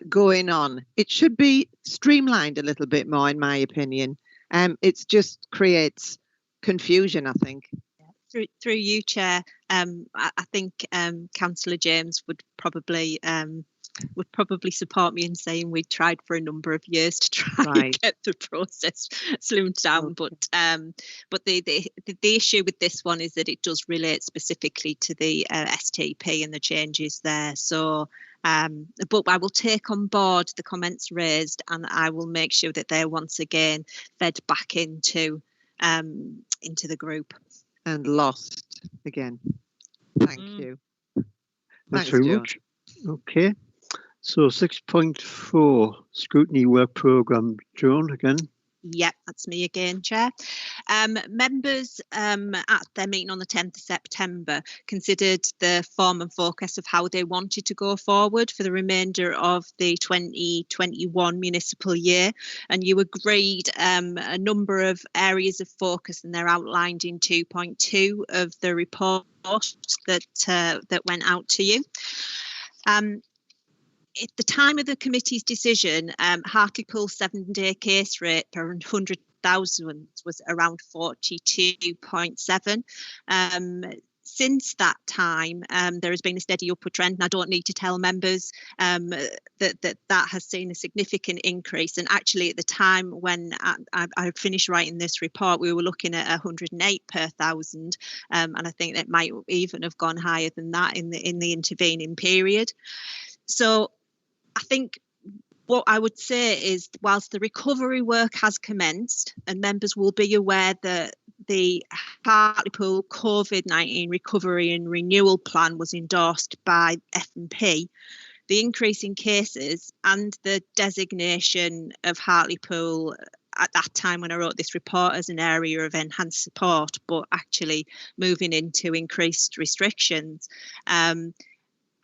going on. It should be streamlined a little bit more, in my opinion. It just creates confusion, I think. Through you, Chair, I think Councillor James would probably support me in saying we tried for a number of years to try and get the process slowed down. Okay. But the issue with this one is that it does relate specifically to the STP and the changes there. So, but I will take on board the comments raised, and I will make sure that they're once again fed back into the group. And lost again. Thank you. Thanks very much. Okay. So 6.4, scrutiny work programme. Joan, again. Yep, that's me again, Chair. Members at their meeting on the 10th of September considered the form and focus of how they wanted to go forward for the remainder of the 2021 municipal year, and you agreed a number of areas of focus, and they're outlined in 2.2 of the report that went out to you. At the time of the committee's decision, Hartlepool's 7-day case rate per 100,000 was around 42.7. Since that time, there has been a steady upward trend, and I don't need to tell members that has seen a significant increase. And actually, at the time when I finished writing this report, we were looking at 108 per 1,000, and I think it might even have gone higher than that in the intervening period. So I think what I would say is, whilst the recovery work has commenced, and members will be aware that the Hartlepool COVID-19 recovery and renewal plan was endorsed by F&P, the increase in cases and the designation of Hartlepool at that time when I wrote this report as an area of enhanced support, but actually moving into increased restrictions,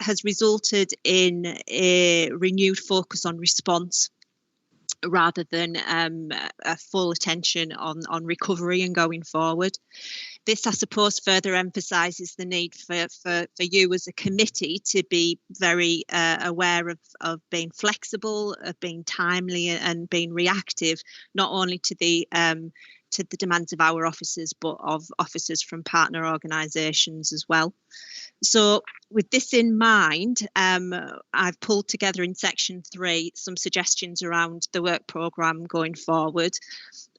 has resulted in a renewed focus on response rather than a full attention on recovery and going forward. This, I suppose, further emphasises the need for you as a committee to be very aware of being flexible, of being timely and being reactive, not only to the demands of our officers, but of officers from partner organisations as well. So with this in mind, I've pulled together in section 3 some suggestions around the work programme going forward.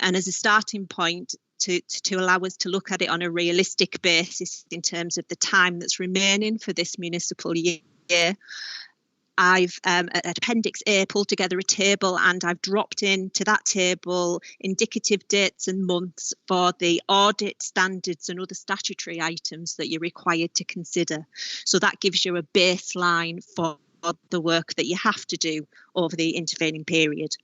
And as a starting point, to allow us to look at it on a realistic basis in terms of the time that's remaining for this municipal year, I've at Appendix A pulled together a table, and I've dropped into that table indicative dates and months for the audit standards and other statutory items that you're required to consider. So that gives you a baseline for the work that you have to do over the intervening period.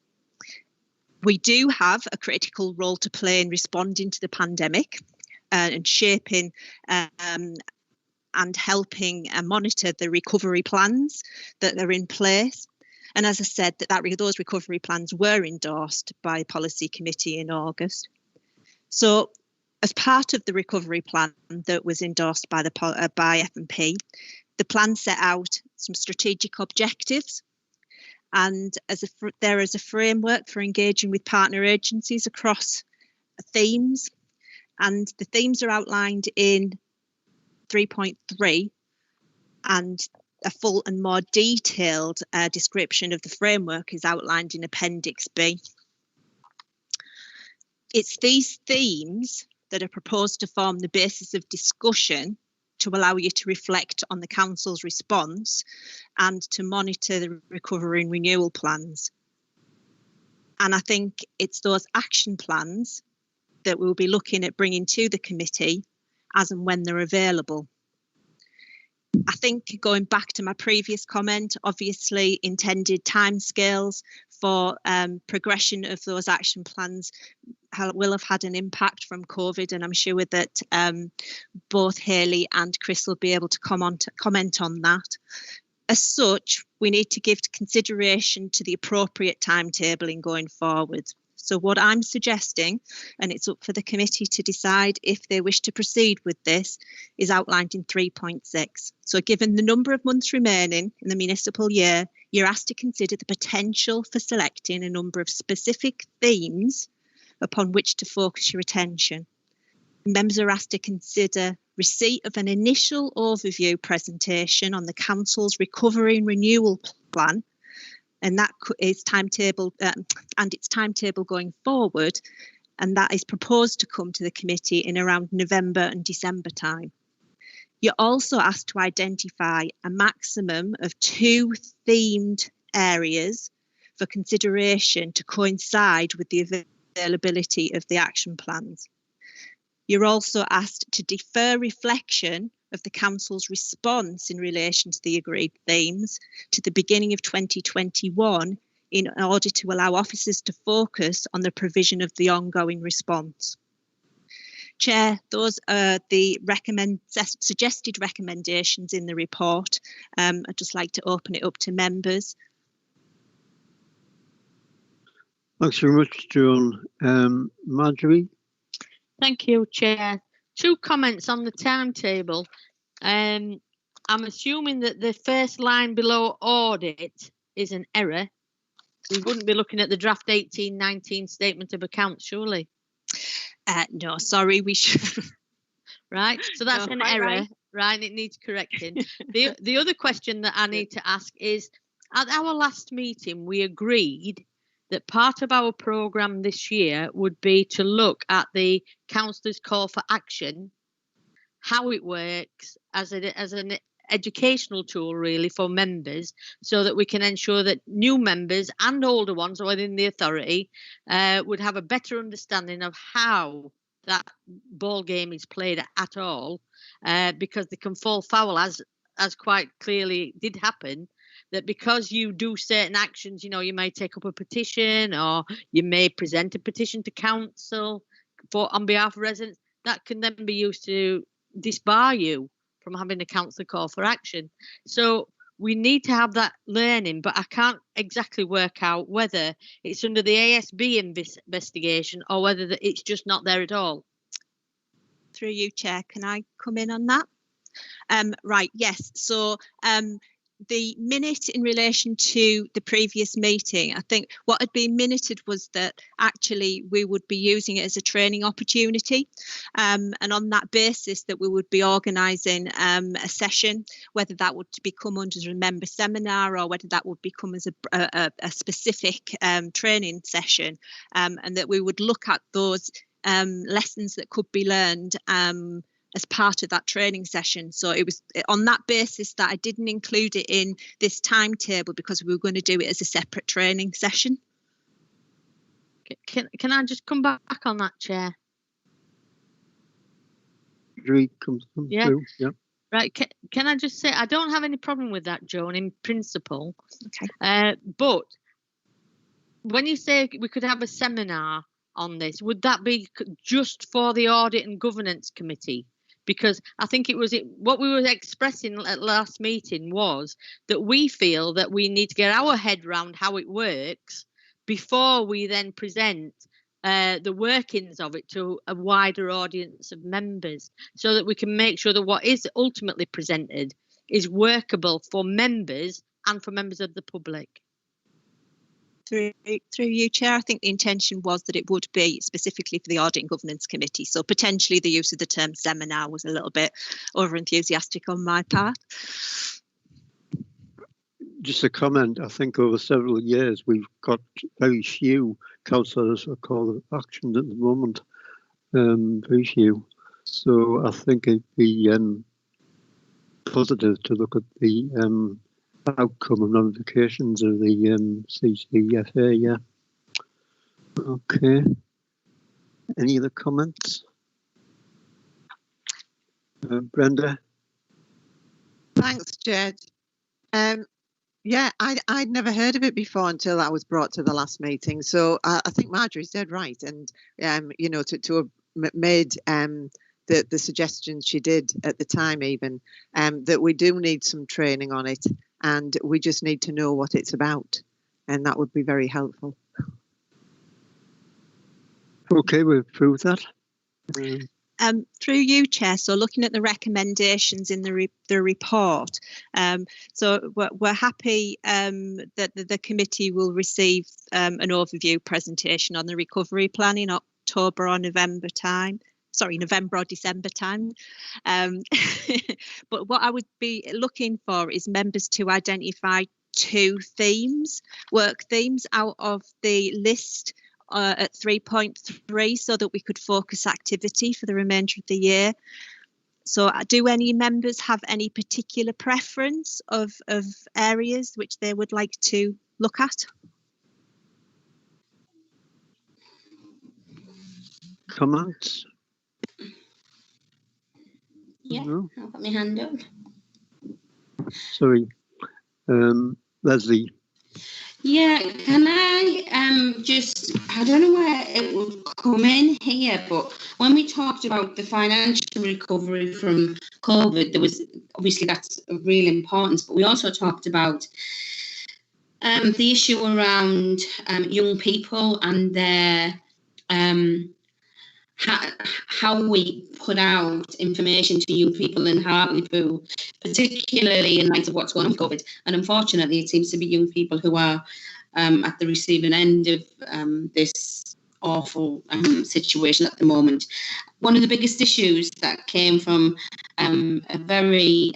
We do have a critical role to play in responding to the pandemic and shaping and helping monitor the recovery plans that are in place. And as I said, those recovery plans were endorsed by the Policy Committee in August. So as part of the recovery plan that was endorsed by F&P, the plan set out some strategic objectives, and there is a framework for engaging with partner agencies across themes, and the themes are outlined in 3.3, and a full and more detailed description of the framework is outlined in Appendix B. It's these themes that are proposed to form the basis of discussion to allow you to reflect on the Council's response and to monitor the recovery and renewal plans. And I think it's those action plans that we'll be looking at bringing to the committee as and when they're available. I think going back to my previous comment, obviously intended timescales for progression of those action plans will have had an impact from COVID, and I'm sure that both Hayley and Chris will be able to comment on that. As such, we need to give consideration to the appropriate timetabling going forward. So what I'm suggesting, and it's up for the committee to decide if they wish to proceed with this, is outlined in 3.6. So given the number of months remaining in the municipal year, you're asked to consider the potential for selecting a number of specific themes upon which to focus your attention. Members are asked to consider receipt of an initial overview presentation on the Council's recovery and renewal plan, and that is timetable and its timetable going forward, and that is proposed to come to the committee in around November and December time. You're also asked to identify a maximum of 2 themed areas for consideration to coincide with the availability of the action plans. You're also asked to defer reflection of the Council's response in relation to the agreed themes to the beginning of 2021 in order to allow officers to focus on the provision of the ongoing response. Chair, those are the suggested recommendations in the report. I'd just like to open it up to members. Thanks very much, Joan. Marjorie? Thank you, Chair. 2 comments on the timetable. I'm assuming that the first line below audit is an error. We wouldn't be looking at the draft 18-19 statement of accounts, surely? No, sorry, we should. Right, so that's No, an error, right. and it needs correcting. The other question that I need to ask is, at our last meeting, we agreed that part of our programme this year would be to look at the councillors' call for action, how it works as an educational tool really for members, so that we can ensure that new members and older ones within the authority would have a better understanding of how that ball game is played at all, because they can fall foul, as quite clearly did happen, that because you do certain actions, you may take up a petition or you may present a petition to council on behalf of residents, that can then be used to disbar you from having a council call for action. So we need to have that learning, but I can't exactly work out whether it's under the ASB investigation or whether it's just not there at all. Through you, Chair, can I come in on that? Right, yes. So the minute in relation to the previous meeting, I think what had been minuted was that actually we would be using it as a training opportunity, and on that basis that we would be organising a session, whether that would become under a member seminar or whether that would become as a specific training session, and that we would look at those lessons that could be learned as part of that training session. So it was on that basis that I didn't include it in this timetable, because we were going to do it as a separate training session. Can I just come back on that, Chair? Yeah. Through. Yeah. Right. Can I just say I don't have any problem with that, Joan, in principle. Okay. But when you say we could have a seminar on this, would that be just for the Audit and Governance Committee? Because I think what we were expressing at last meeting was that we feel that we need to get our head around how it works before we then present the workings of it to a wider audience of members, so that we can make sure that what is ultimately presented is workable for members and for members of the public. Through you, Chair, I think the intention was that it would be specifically for the Audit and Governance Committee. So potentially the use of the term seminar was a little bit over-enthusiastic on my part. Just a comment. I think over several years we've got very few councillors for call of action at the moment. Very few. So I think it'd be positive to look at the outcome of notifications of the CCFA. Yeah. Okay. Any other comments? Brenda? Thanks, Jed. Yeah, I'd never heard of it before until I was brought to the last meeting. So I think Marjorie's dead right. And, you know, to have made the suggestions she did at the time even, that we do need some training on it, and we just need to know what it's about. And that would be very helpful. Okay, we've proved that. Through you, Chair, so looking at the recommendations in the report, so we're happy that the committee will receive an overview presentation on the recovery plan in October or November time. Sorry, November or December time. But what I would be looking for is members to identify 2 themes, work themes out of the list at 3.3, so that we could focus activity for the remainder of the year. So do any members have any particular preference of areas which they would like to look at? Comments? Yeah, No? I'll put my hand up. Sorry. Leslie. Yeah, can I I don't know where it would come in here, but when we talked about the financial recovery from COVID, there was, obviously that's of real importance, but we also talked about the issue around young people and their how we put out information to young people in Hartlepool, particularly in light of what's going on with COVID. And unfortunately, it seems to be young people who are at the receiving end of this awful situation at the moment. One of the biggest issues that came from a very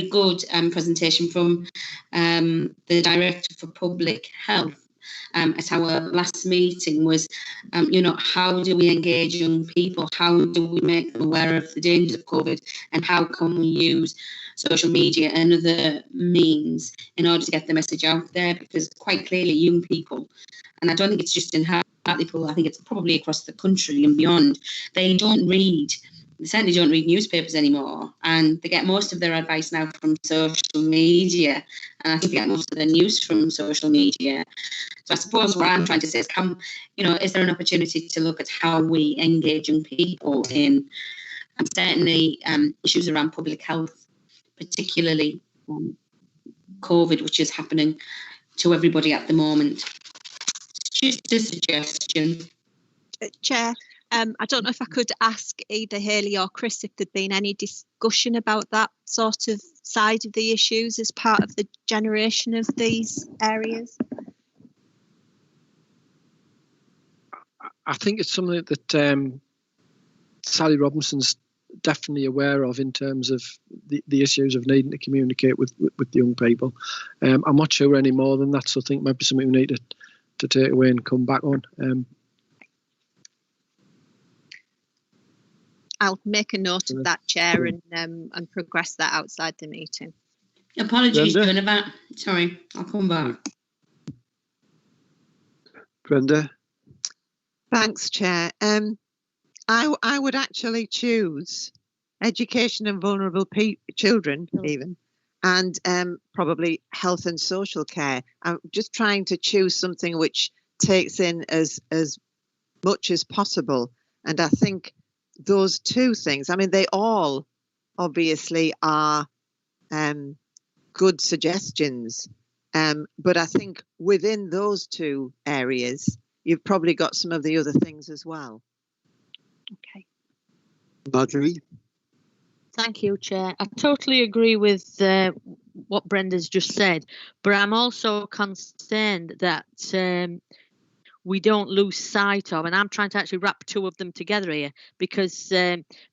good presentation from the Director for Public Health at our last meeting was, you know, how do we engage young people? How do we make them aware of the dangers of COVID? And how can we use social media and other means in order to get the message out there? Because quite clearly young people, and I don't think it's just in Hartlepool, I think it's probably across the country and beyond, they certainly don't read newspapers anymore, and they get most of their advice now from social media, and I think they get most of their news from social media. So I suppose what I'm trying to say is, is there an opportunity to look at how we engage young people in, and certainly issues around public health, particularly COVID, which is happening to everybody at the moment. Just a suggestion. Chair, I don't know if I could ask either Hayley or Chris if there'd been any discussion about that sort of side of the issues as part of the generation of these areas. I think it's something that Sally Robinson's definitely aware of in terms of the issues of needing to communicate with young people. I'm not sure any more than that, so I think maybe something we need to take away and come back on. I'll make a note of that, Chair, and progress that outside the meeting. Apologies, Brenda? Joan, sorry, I'll come back. Brenda? Thanks, Chair. I would actually choose education and vulnerable children, even, and probably health and social care. I'm just trying to choose something which takes in as much as possible. And I think those two things, I mean, they all obviously are good suggestions. But I think within those two areas, you've probably got some of the other things as well. Okay. Marjorie? Thank you, Chair. I totally agree with what Brenda's just said, but I'm also concerned that we don't lose sight of, and I'm trying to actually wrap two of them together here, because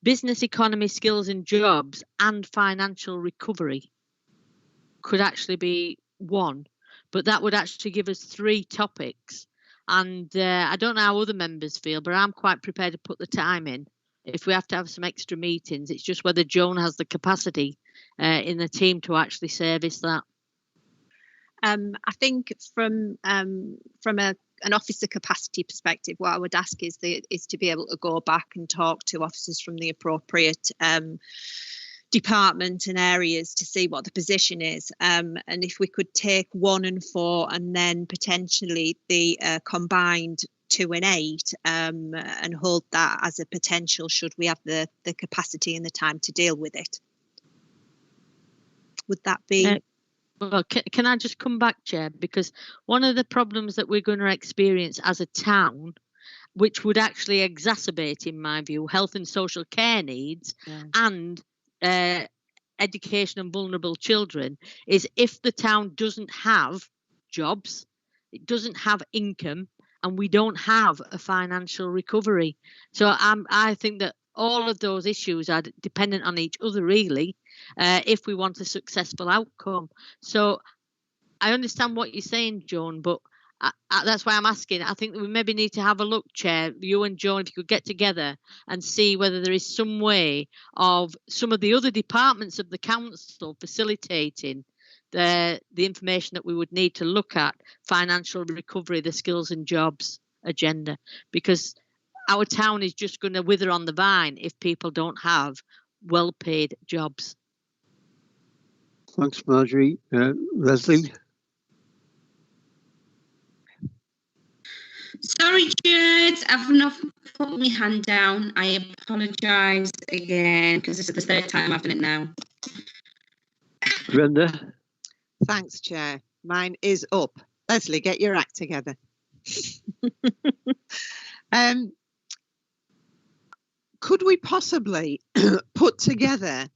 business, economy, skills and jobs and financial recovery could actually be one, but that would actually give us 3 topics. And I don't know how other members feel, but I'm quite prepared to put the time in. If we have to have some extra meetings, it's just whether Joan has the capacity in the team to actually service that. I think from an officer capacity perspective, what I would ask is to be able to go back and talk to officers from the appropriate department and areas to see what the position is, and if we could take 1 and 4 and then potentially the combined 2 and 8 and hold that as a potential should we have the capacity and the time to deal with it. Would that be? Well, can I just come back, Chair? Because one of the problems that we're going to experience as a town, which would actually exacerbate, in my view, health and social care needs and education and vulnerable children, is if the town doesn't have jobs, it doesn't have income, and we don't have a financial recovery. So I think that all of those issues are dependent on each other, really, if we want a successful outcome. So I understand what you're saying, Joan, but that's why I'm asking. I think that we maybe need to have a look, Chair, you and Joan, if you could get together and see whether there is some way of some of the other departments of the council facilitating the information that we would need to look at financial recovery, the skills and jobs agenda, because our town is just going to wither on the vine if people don't have well-paid jobs. Thanks, Marjorie. Leslie? Sorry, Chair, I've not put my hand down. I apologise again because this is the 3rd time I've done it now. Brenda? Thanks, Chair. Mine is up. Leslie, get your act together. Could we possibly put together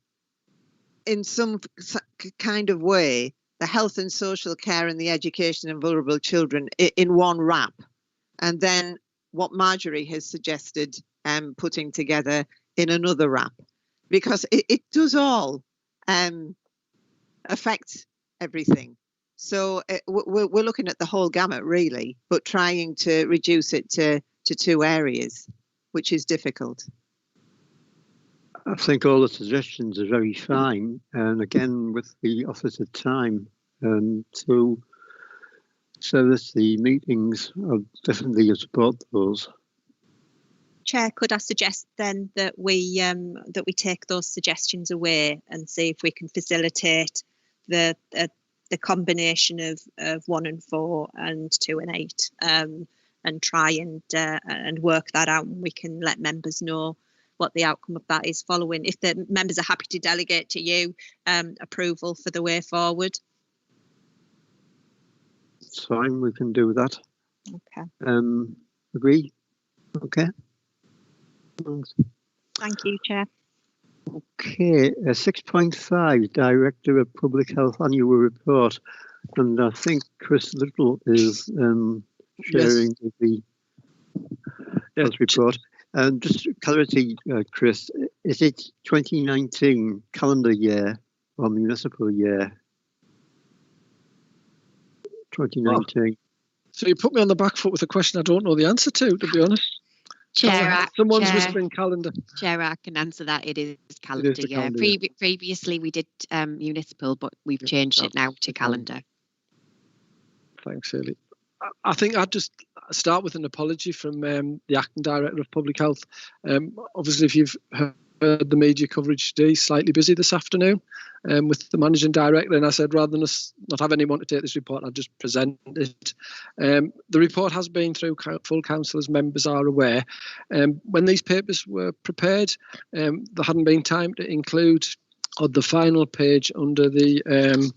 in some kind of way the health and social care and the education and vulnerable children in one wrap? And then what Marjorie has suggested putting together in another wrap, because it does all affect everything. So we're looking at the whole gamut, really, but trying to reduce it to 2 areas, which is difficult. I think all the suggestions are very fine, and again with the officer time to service the meetings, I definitely support those. Chair, could I suggest then that we take those suggestions away and see if we can facilitate the combination of 1 and 4 and 2 and 8, and try and work that out, and we can let members know what the outcome of that is following. If the members are happy to delegate to you approval for the way forward. It's fine, we can do that. Okay. Agree? Okay. Thanks. Thank you, Chair. Okay, 6.5, Director of Public Health Annual Report. And I think Chris Little is sharing the health report. And just clarity, Chris, is it 2019 calendar year or municipal year? 2019. So you put me on the back foot with a question I don't know the answer to be honest. Chair, Someone's Chair, whispering calendar. Chair, I can answer that. It is calendar. the Yeah. calendar, Previously we did municipal, but we've changed it now to calendar. Thanks, Haley. I think I'd just start with an apology from the Acting Director of Public Health. Obviously, if you've heard the media coverage today, slightly busy this afternoon with the Managing Director, and I said rather than us not have anyone to take this report, I'll just present it. The report has been through full council, as members are aware. When these papers were prepared, there hadn't been time to include on the final page under the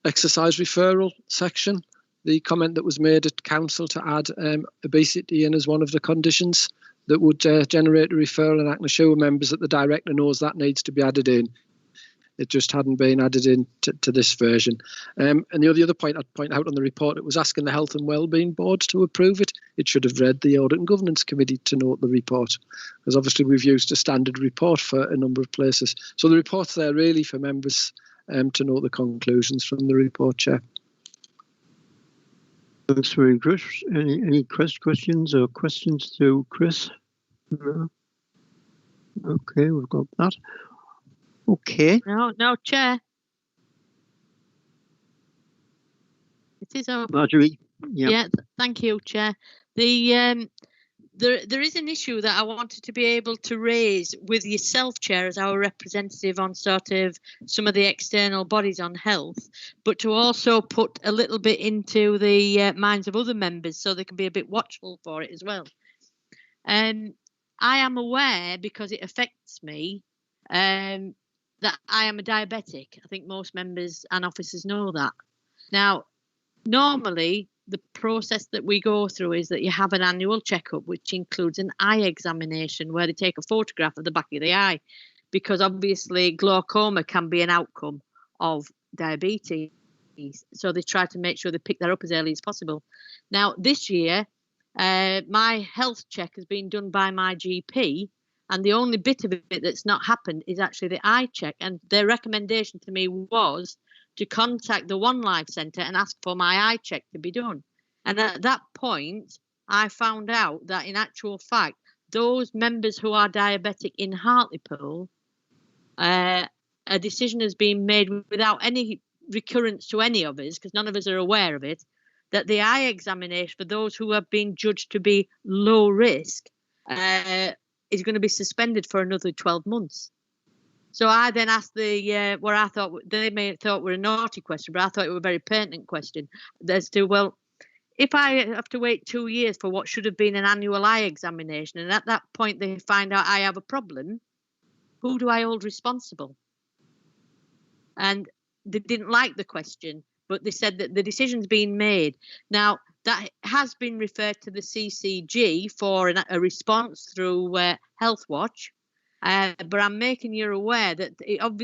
exercise referral section the comment that was made at council to add obesity in as one of the conditions that would generate a referral, and I can assure members that the director knows that needs to be added in. It just hadn't been added in to this version. And the other point I'd point out on the report, it was asking the Health and Wellbeing Board to approve it. It should have read the Audit and Governance Committee to note the report, because obviously we've used a standard report for a number of places. So the report's there really for members to note the conclusions from the report, Chair. Thanks very much. Any questions to Chris? No. Okay, we've got that. Okay. No, Chair. It is over. Marjorie. Yeah, thank you, Chair. There is an issue that I wanted to be able to raise with yourself, Chair, as our representative on sort of some of the external bodies on health, but to also put a little bit into the minds of other members so they can be a bit watchful for it as well. I am aware, because it affects me, that I am a diabetic. I think most members and officers know that. Now, normally, the process that we go through is that you have an annual checkup, which includes an eye examination where they take a photograph of the back of the eye, because obviously glaucoma can be an outcome of diabetes. So they try to make sure they pick that up as early as possible. Now, this year, my health check has been done by my GP, and the only bit of it that's not happened is actually the eye check. And their recommendation to me was to contact the One Life Centre and ask for my eye check to be done. And at that point, I found out that in actual fact, those members who are diabetic in Hartlepool, a decision has been made without any recurrence to any of us, because none of us are aware of it, that the eye examination for those who have been judged to be low risk is going to be suspended for another 12 months. So I then asked the what I thought they may have thought were a naughty question, but I thought it was a very pertinent question as to, well, if I have to wait 2 years for what should have been an annual eye examination, and at that point they find out I have a problem, who do I hold responsible? And they didn't like the question, but they said that the decision's been made. Now, that has been referred to the CCG for a response through Health Watch. But I'm making you aware that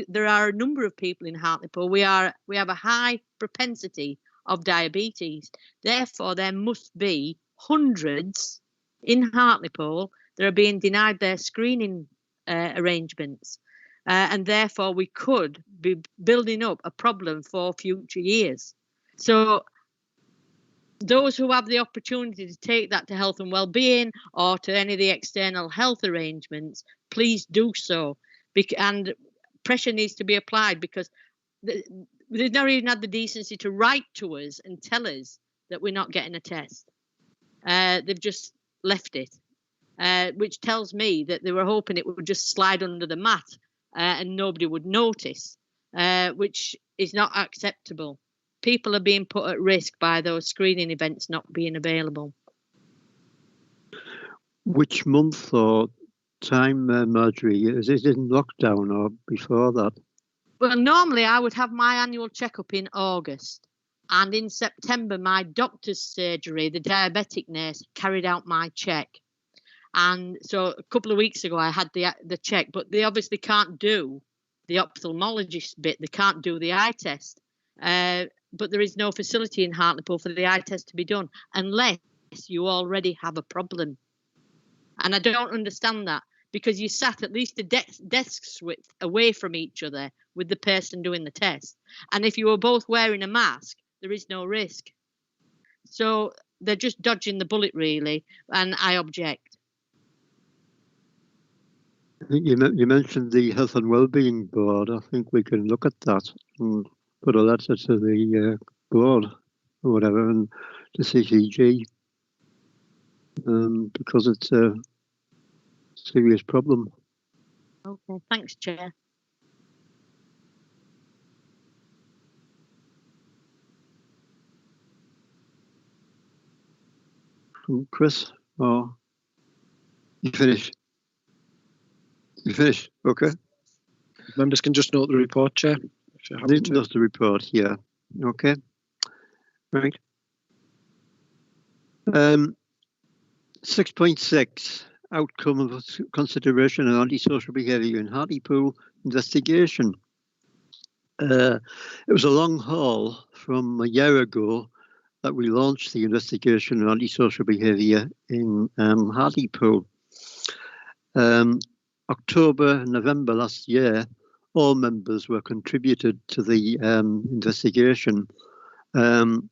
there are a number of people in Hartlepool. We have a high propensity of diabetes. Therefore, there must be hundreds in Hartlepool that are being denied their screening arrangements. And therefore, we could be building up a problem for future years. So those who have the opportunity to take that to health and well-being or to any of the external health arrangements, please do so. And pressure needs to be applied, because they've not even had the decency to write to us and tell us that we're not getting a test. They've just left it, which tells me that they were hoping it would just slide under the mat and nobody would notice, which is not acceptable. People are being put at risk by those screening events not being available. Which month or time, Marjorie? Is it in lockdown or before that? Well, normally I would have my annual checkup in August, and in September my doctor's surgery, the diabetic nurse, carried out my check. And so a couple of weeks ago I had the check, but they obviously can't do the ophthalmologist bit. They can't do the eye test. But there is no facility in Hartlepool for the eye test to be done unless you already have a problem. And I don't understand that, because you sat at least a desk's width away from each other with the person doing the test. And if you were both wearing a mask, there is no risk. So they're just dodging the bullet, really, and I object. I think you mentioned the Health and Wellbeing Board. I think we can look at that and put a letter to the board or whatever and to CCG because it's a serious problem. Okay, thanks, Chair. Chris, or you finished? You finished? Okay. Members can just note the report, Chair. If you're happy to. That's the report here. Okay. Right. 6.6 outcome of consideration of antisocial behaviour in Hartlepool investigation. It was a long haul from a year ago that we launched the investigation of antisocial behaviour in Hartlepool. October, November last year, all members were contributed to the investigation. In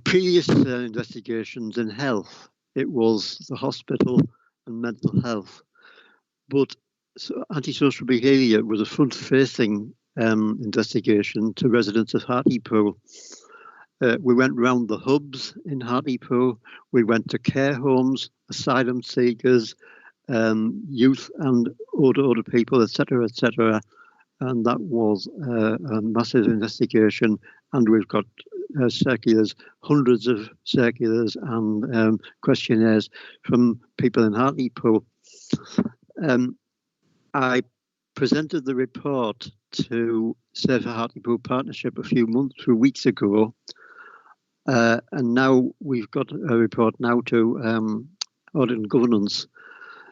previous investigations in health, it was the hospital and mental health, but antisocial behaviour was a front-facing investigation to residents of Hartlepool. We went round the hubs in Hartlepool, we went to care homes, asylum seekers, youth and older people, etc., and that was a massive investigation. And we've got circulars, hundreds of circulars and questionnaires from people in Hartlepool. I presented the report to Safer Hartlepool Partnership a few weeks ago, and now we've got a report now to Audit and Governance.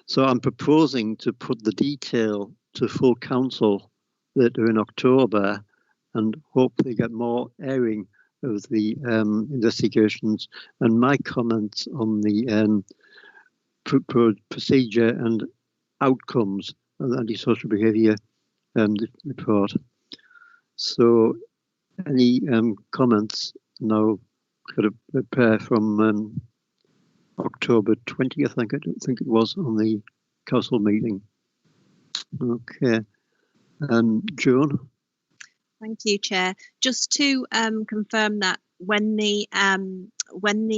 So I'm proposing to put the detail to full council later in October and hopefully get more airing of the investigations and my comments on the procedure and outcomes of the antisocial behaviour report. So any comments now got to prepare from October 20th, I think it was, on the council meeting. Okay. Joan? Thank you, Chair. Just to confirm that when the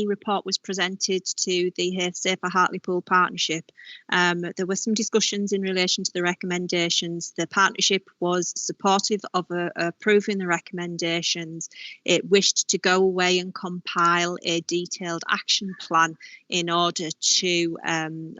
report was presented to the Safer Hartlepool Partnership, there were some discussions in relation to the recommendations. The partnership was supportive of approving the recommendations. It wished to go away and compile a detailed action plan in order to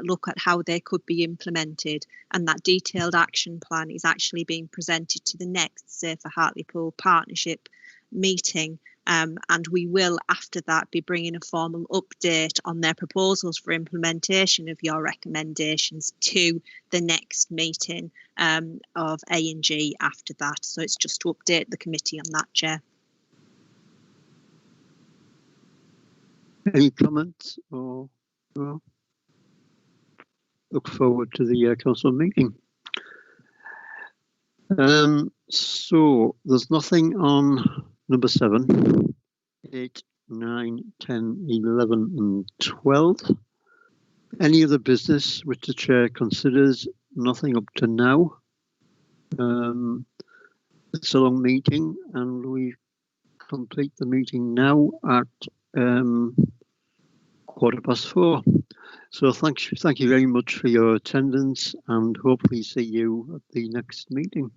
look at how they could be implemented. And that detailed action plan is actually being presented to the next Safer Hartlepool Partnership meeting. And we will, after that, be bringing a formal update on their proposals for implementation of your recommendations to the next meeting of A&G after that. So it's just to update the committee on that, Chair. Any comments or look forward to the council meeting? So there's nothing on number 7, 8, 9, 10, 11 and 12. Any other business which the chair considers? Nothing up to now. It's a long meeting and we complete the meeting now at 4:15. So thank you very much for your attendance and hopefully see you at the next meeting.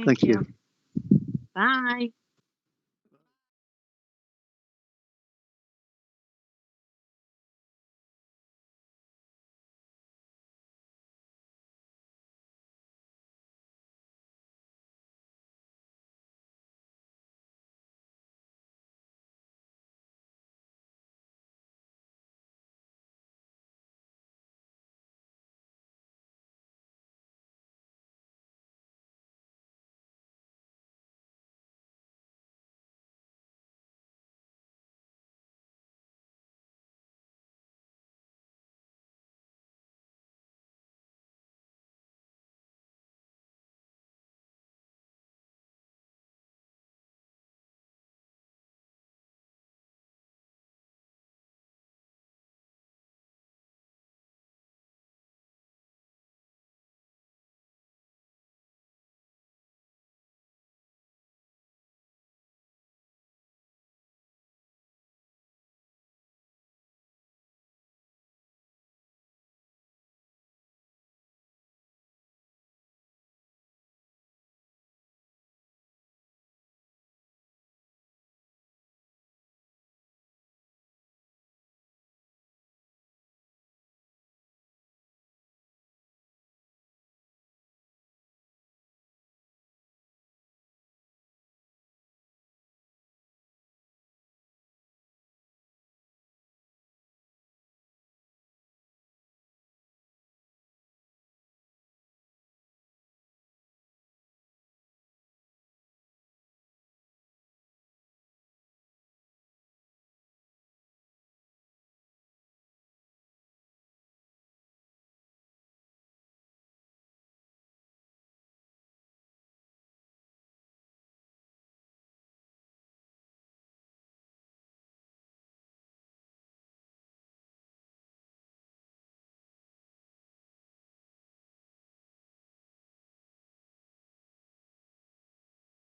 Thank you. Bye.